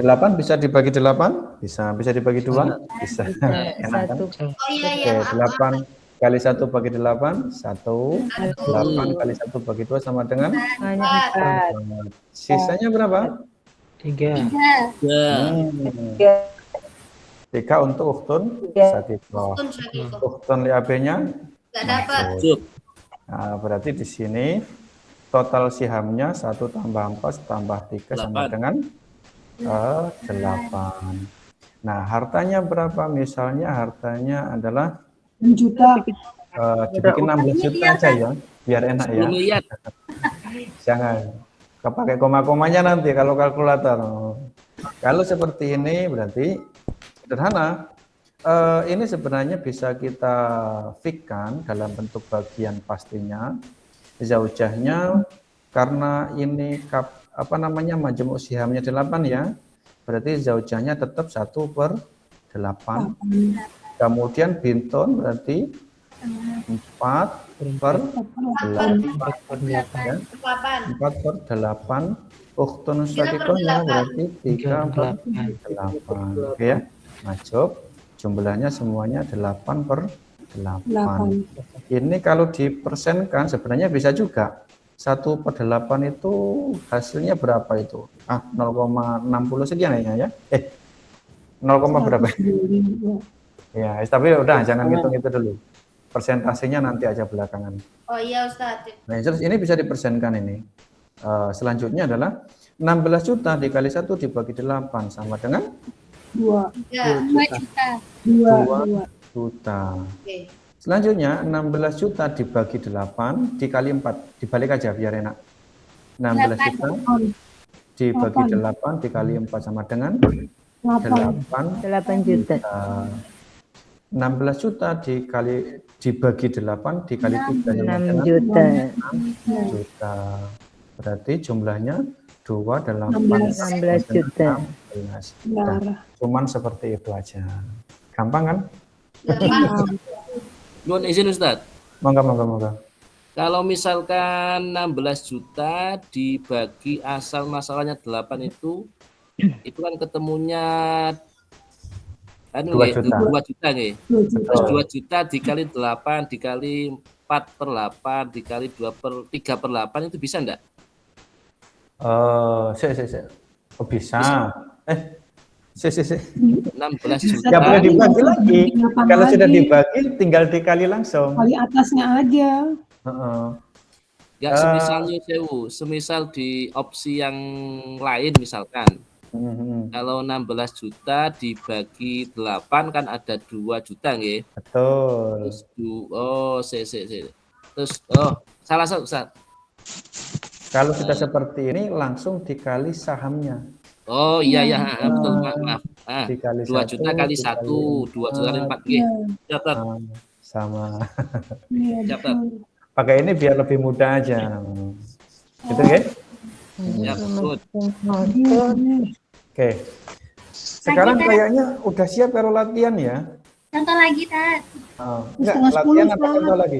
8 bisa dibagi 8? Bisa dibagi 2? Bisa. Enak kan? Oh iya, Oke, 8 kali 1 bagi 8, 1. 8 kali 1 bagi 2 sama dengan? 4. Sisanya berapa? 3. 3 untuk Ukhtun Syakikah. Ukhtun Li'abinnya? Nggak dapat. Nah, berarti di sini total sihamnya 1 tambah 4 tambah 3 sama dengan 8. Nah, hartanya berapa? Misalnya hartanya adalah 6 juta. dibikin 16 juta aja ya, biar enak ya. Jangan pakai koma-komanya nanti kalau kalkulator. Kalau seperti ini berarti sederhana. Ini sebenarnya bisa kita fikkan dalam bentuk bagian pastinya. Zaujahnya karena ini majmuk sihamnya 8 ya. Berarti zaujahnya tetap 1/8. Kemudian bintun berarti 4/8. 4/8. Ukhtun Syakikahnya berarti 3/8. Oke ya. Majub. Jumlahnya semuanya 8/8. Ini kalau dipersenkan sebenarnya bisa juga. 1/8 itu hasilnya berapa itu? 0,60 sekian ya? 0, berapa? Ya, tapi udah jangan ngitung itu dulu. Persentasenya nanti aja belakangan. Oh iya Ustaz. Nah, terus ini bisa dipersenkan ini. Selanjutnya adalah 16 juta dikali 1 dibagi 8 sama dengan 2 juta. Oke. Selanjutnya 16 juta dibagi 8 dikali 4. Dibalik aja biar enak. 16 juta dibagi 8 dikali 4 sama dengan 8 juta. 16 juta dibagi 8 dikali 3 6 juta. 6 juta. Berarti jumlahnya 16 juta. Cuman seperti itu aja. Gampang kan? Nuhun izin Ustadz. Monggo. Kalau misalkan 16 juta dibagi asal masalahnya 8 itu kan ketemunya 2 juta. 2 juta nih. Terus 2 juta dikali 8 dikali 4 per 8 dikali 2 per 3 per 8 itu bisa enggak? Oh, bisa. 16 juta. Ya boleh dibagi lagi. Kalau sudah dibagi tinggal dikali langsung. Kali atasnya aja. Ya semisal di opsi yang lain misalkan. Kalau 16 juta dibagi 8 kan ada 2 juta nggih. Betul. Terus salah satu Ustaz. Kalau sudah seperti ini langsung dikali sahamnya. Oh iya betul, maaf. Dikali 2 juta kali 1, 2 juta kali 4 nggih. Catat. Sama. Catat. Pakai ini biar lebih mudah aja. Gitu nggih? Ya, betul. Oke. Sekarang kayaknya udah siap kalau latihan ya? Contoh lagi, Tat. Enggak, latihan apa contoh lagi?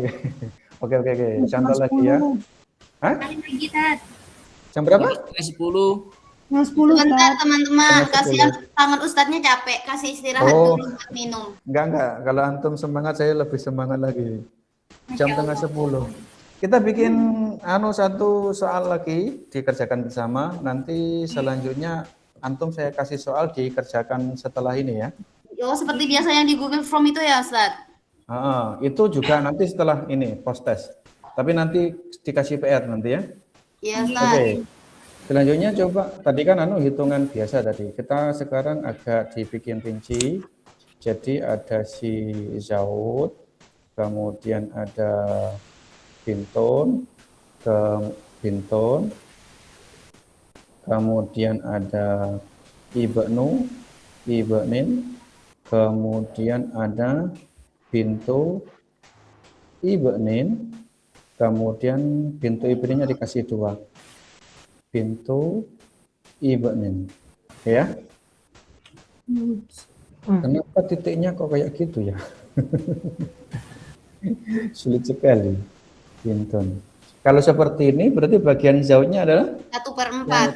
Oke. Contoh lagi ya. Hah? Kali lagi, Tat. Jam berapa? 10. Nah, 10 Sebentar, Ustaz. teman-teman. Kasihan tangan Ustadznya capek. Kasih istirahat dulu buat minum. Enggak. Kalau antum semangat, saya lebih semangat lagi. Jam tengah 10. Kita bikin satu soal lagi, dikerjakan bersama. Nanti selanjutnya antum saya kasih soal dikerjakan setelah ini ya. Oh, seperti biasa yang di Google Form itu ya, Ustaz? Itu juga nanti setelah ini post test. Tapi nanti dikasih PR nanti ya. Iya, Ustaz. Oke. Selanjutnya coba tadi kan hitungan biasa tadi. Kita sekarang agak dibikin rinci. Jadi ada si Zaud, kemudian ada Bintun, kemudian ada Ibnin, kemudian ada Bintu Ibnin, kemudian Bintu Ibninnya dikasih 2. Bintu Ibnin, ya. Kenapa titiknya kok kayak gitu ya? Sulit sekali. Bintun. Kalau seperti ini berarti bagian zaudnya adalah 1/4.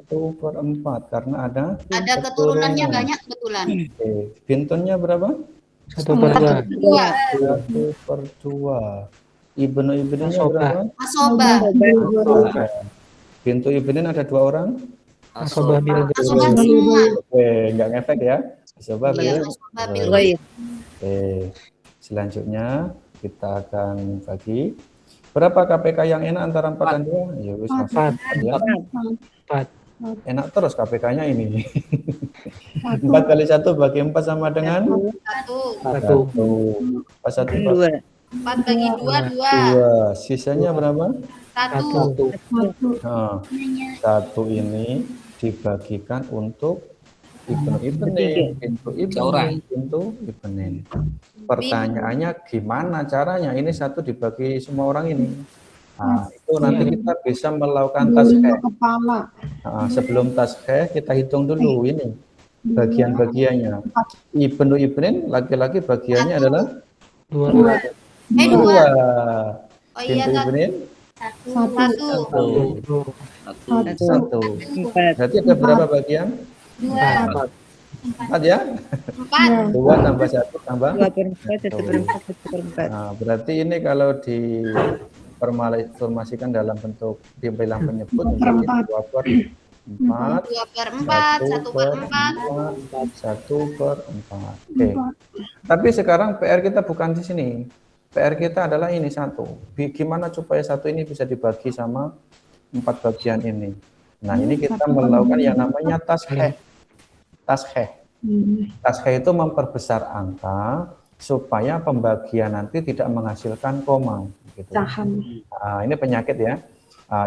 1/4 karena ada keturunannya banyak kebetulan. Oke. Bintunnya berapa? 1/2. 1/2. Ibninnya berapa? Asoba. Bintu Ibnin ada 2 orang? Asobah bil Asoba semua. Oke, enggak ngefek ya. Asoba Iya, bil. asoba bil. Oke. Selanjutnya kita akan bagi berapa KPK yang enak antara 4 dan 2? Ya wis langsung ya. 4. Enak terus KPK-nya ini. 4 kali 1 bagi 4 sama dengan 1. 1. Pas 1 2. 4 bagi 2, 2. Sisanya berapa? 1. 1 ini dibagikan untuk Ibnin. Pertanyaannya gimana caranya? Ini 1 dibagi semua orang ini. Itu nanti kita bisa melakukan taskheh. Sebelum taskheh kita hitung dulu ini bagian-bagiannya. Ibnin laki-laki bagiannya adalah 2. 2. Oh iya, Bintu Ibnin 1. 1. Berarti ada berapa bagian? 2. 4 ya? 4. 2 tambah 1 tambah 2/4. Nah, berarti ini kalau diformasikan dalam bentuk bilang penyebut menjadi 2/4. 2/4, 1/4. 1/4. Oke. Tapi sekarang PR kita bukan di sini. PR kita adalah ini 1. Gimana supaya 1 ini bisa dibagi sama 4 bagian ini. Nah, ini kita melakukan yang namanya taskheh. Taskheh itu memperbesar angka supaya pembagian nanti tidak menghasilkan koma. Gitu. Ini penyakit ya.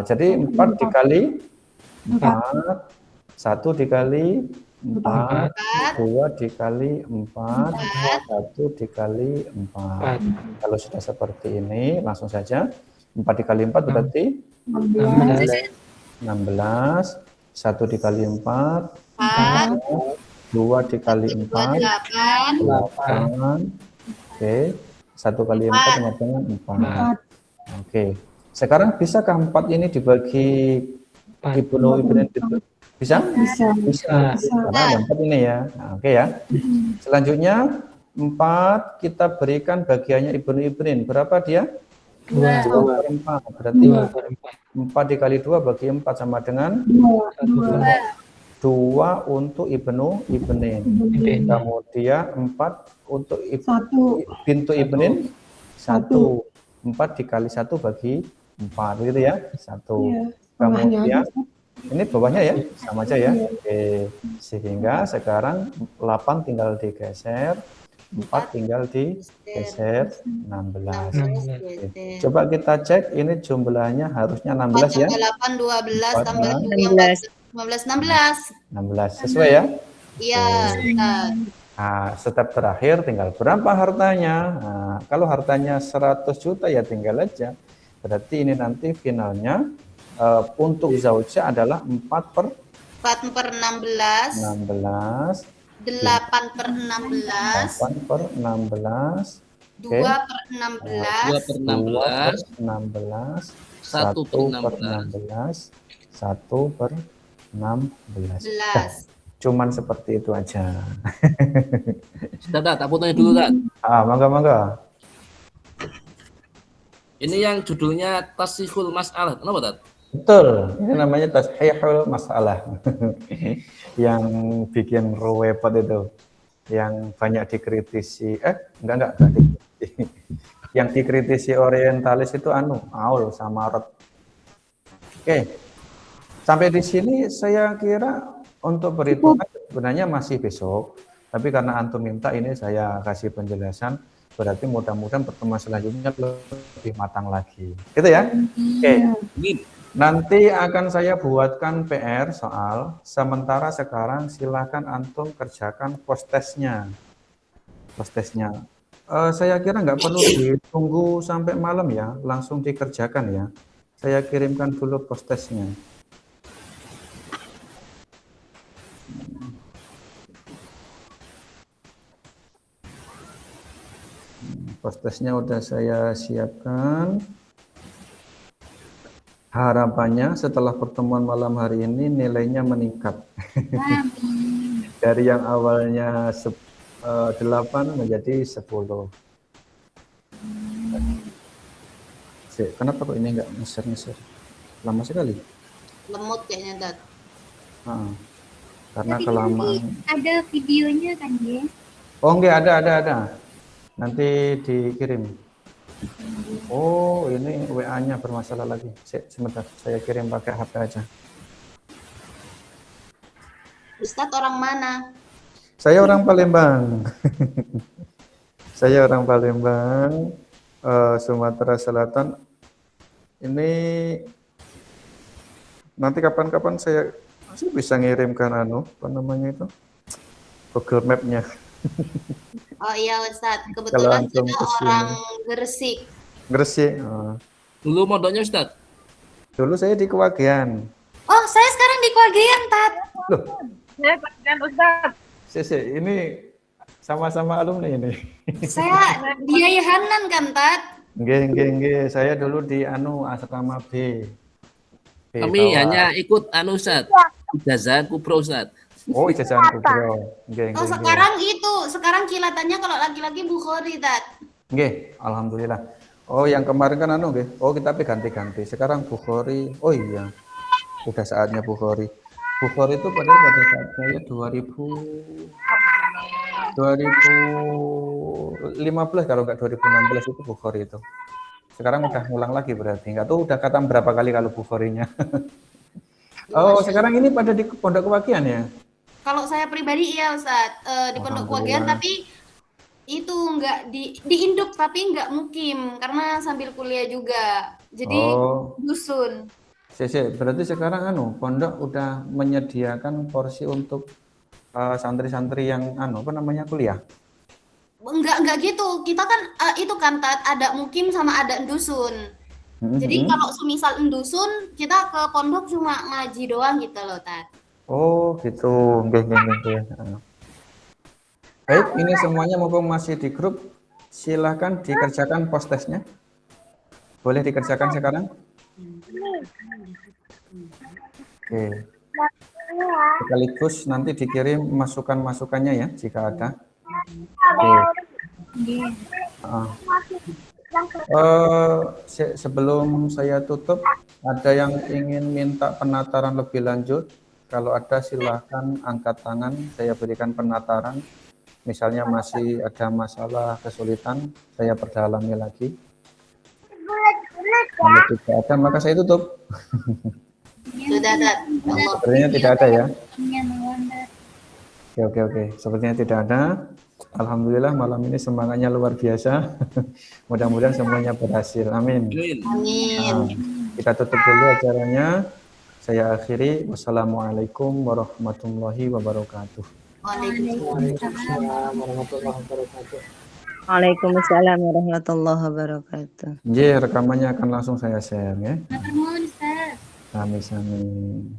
Jadi 4 dikali 4, 1 dikali 4, 2 dikali 4, 1 dikali 4. Kalau sudah seperti ini, langsung saja 4 dikali 4 berarti 16. 1 dikali 4, 2 dikali 4, 8. Oke, 1 kali 4 sama dengan 4. Oke, sekarang bisakah 4 ini dibagi Ibnu bisa? Bisa. Karena ada 4 ini ya. Nah, oke ya. Selanjutnya 4 kita berikan bagiannya Ibnu. Berapa dia? 2/4. Berarti 4 dikali 2 bagi 4 sama dengan 2 untuk Ibnu. Kemudian 4 untuk bintu Ibnin 1. 4 dikali 1 bagi 4 gitu ya. 1. Kemudian ini bawahnya ya, sama aja ya. Oke. Sehingga sekarang 8 tinggal digeser, 4 tinggal digeser 16. Oke. Coba kita cek ini jumlahnya harusnya 16 ya. 8 12 tambah 16 sesuai ya? Iya. Nah, step terakhir tinggal berapa hartanya. Nah, kalau hartanya 100 juta ya tinggal aja. Berarti ini nanti finalnya untuk zauja adalah 4 per 16, 8 per 16, 8 per 16, 2 per 16, 1 per 16, 1 per 16. Cuman seperti itu aja. Ustaz, tak potongnya dulu, Ustaz. Mangga. Ini yang judulnya Tasihul Mas'alah. Kenapa, Ustaz? Betul, ini namanya Tashihul Masalah. Yang bikin repot itu, yang banyak dikritisi, enggak dikritisi. Yang dikritisi orientalis itu Aul sama Rod. Oke, sampai di sini saya kira untuk perhitungan sebenarnya masih besok, tapi karena antum minta ini saya kasih penjelasan, berarti mudah-mudahan pertemuan selanjutnya lebih matang lagi. Gitu ya? Oke. Nanti akan saya buatkan PR soal, sementara sekarang silakan antum kerjakan post-testnya. Saya kira nggak perlu ditunggu sampai malam ya, langsung dikerjakan ya. Saya kirimkan dulu post-testnya. Post-testnya udah saya siapkan. Harapannya setelah pertemuan malam hari ini nilainya meningkat. Dari yang awalnya 8 menjadi 10. Kenapa kok ini nggak ngeser? Lama sekali. Lemot kayaknya, Dad. Karena kelamaan. Ada videonya kan, ya? Oh enggak, ada. Nanti dikirim. Oh, ini WA-nya bermasalah lagi. Sebentar, saya kirim pakai HP aja. Ustadz orang mana? Saya orang Palembang. Sumatera Selatan. Ini nanti kapan-kapan saya bisa ngirimkan Google Map-nya. Oh iya Ustadz, kebetulan saya orang Gresik. Dulu mondoknya Ustadz? Dulu saya di Kewagean. Oh, saya sekarang di Kewagean, Tat. Loh. Saya Kewagean Ustadz. Ini sama-sama alumni ini. Saya di Yayahanan kan, Tat? Nggih. Saya dulu di Asrama B. Kami hanya ikut Ustadz. Ijazah Kubro Ustadz. Oh, ijazah Kubro. Oh, sekarang kilatannya kalau laki-laki Bukhari, Tat. Nggih, alhamdulillah. Oh, yang kemarin kan nggih. Oh, kita ganti-ganti. Sekarang Bukhari. Oh iya. Udah saatnya Bukhari. Bukhari itu pada saat saya 2015 kalau enggak 2016 itu Bukhari itu. Sekarang udah ngulang lagi berarti. Enggak tahu udah khatam berapa kali kalau Bukharinya. Oh, sekarang ini pada di Pondok Kewagean ya? Kalau saya pribadi iya Ustadz, di Pondok Kewagean, tapi itu enggak di induk tapi enggak mukim karena sambil kuliah juga. Jadi dusun. Berarti sekarang pondok udah menyediakan porsi untuk santri-santri yang kuliah. Enggak gitu. Kita kan itu kan Tat, ada mukim sama ada dusun. Jadi kalau semisal dusun, kita ke pondok cuma ngaji doang gitu loh, Tat. Oh, gitu. Nggih. Baik, ini semuanya mumpung masih di grup, silahkan dikerjakan post testnya. Boleh dikerjakan sekarang? Oke. Sekaligus nanti dikirim masukan-masukannya ya, jika ada. Oke. Sebelum saya tutup, ada yang ingin minta penataran lebih lanjut? Kalau ada silahkan angkat tangan, saya berikan penataran. Misalnya masih ada masalah kesulitan, saya perdalami lagi. Kalau tidak ada, maka saya tutup. Sudah ada. Sepertinya tidak ada ya. Oke. Sepertinya tidak ada. Alhamdulillah malam ini semangatnya luar biasa. Mudah-mudahan semuanya berhasil. Amin. Kita tutup dulu acaranya. Saya akhiri. Wassalamualaikum warahmatullahi wabarakatuh. Waalaikumsalam warahmatullahi wabarakatuh. Waalaikumsalam warahmatullahi wabarakatuh. Rekamannya akan langsung saya share ya. Amin.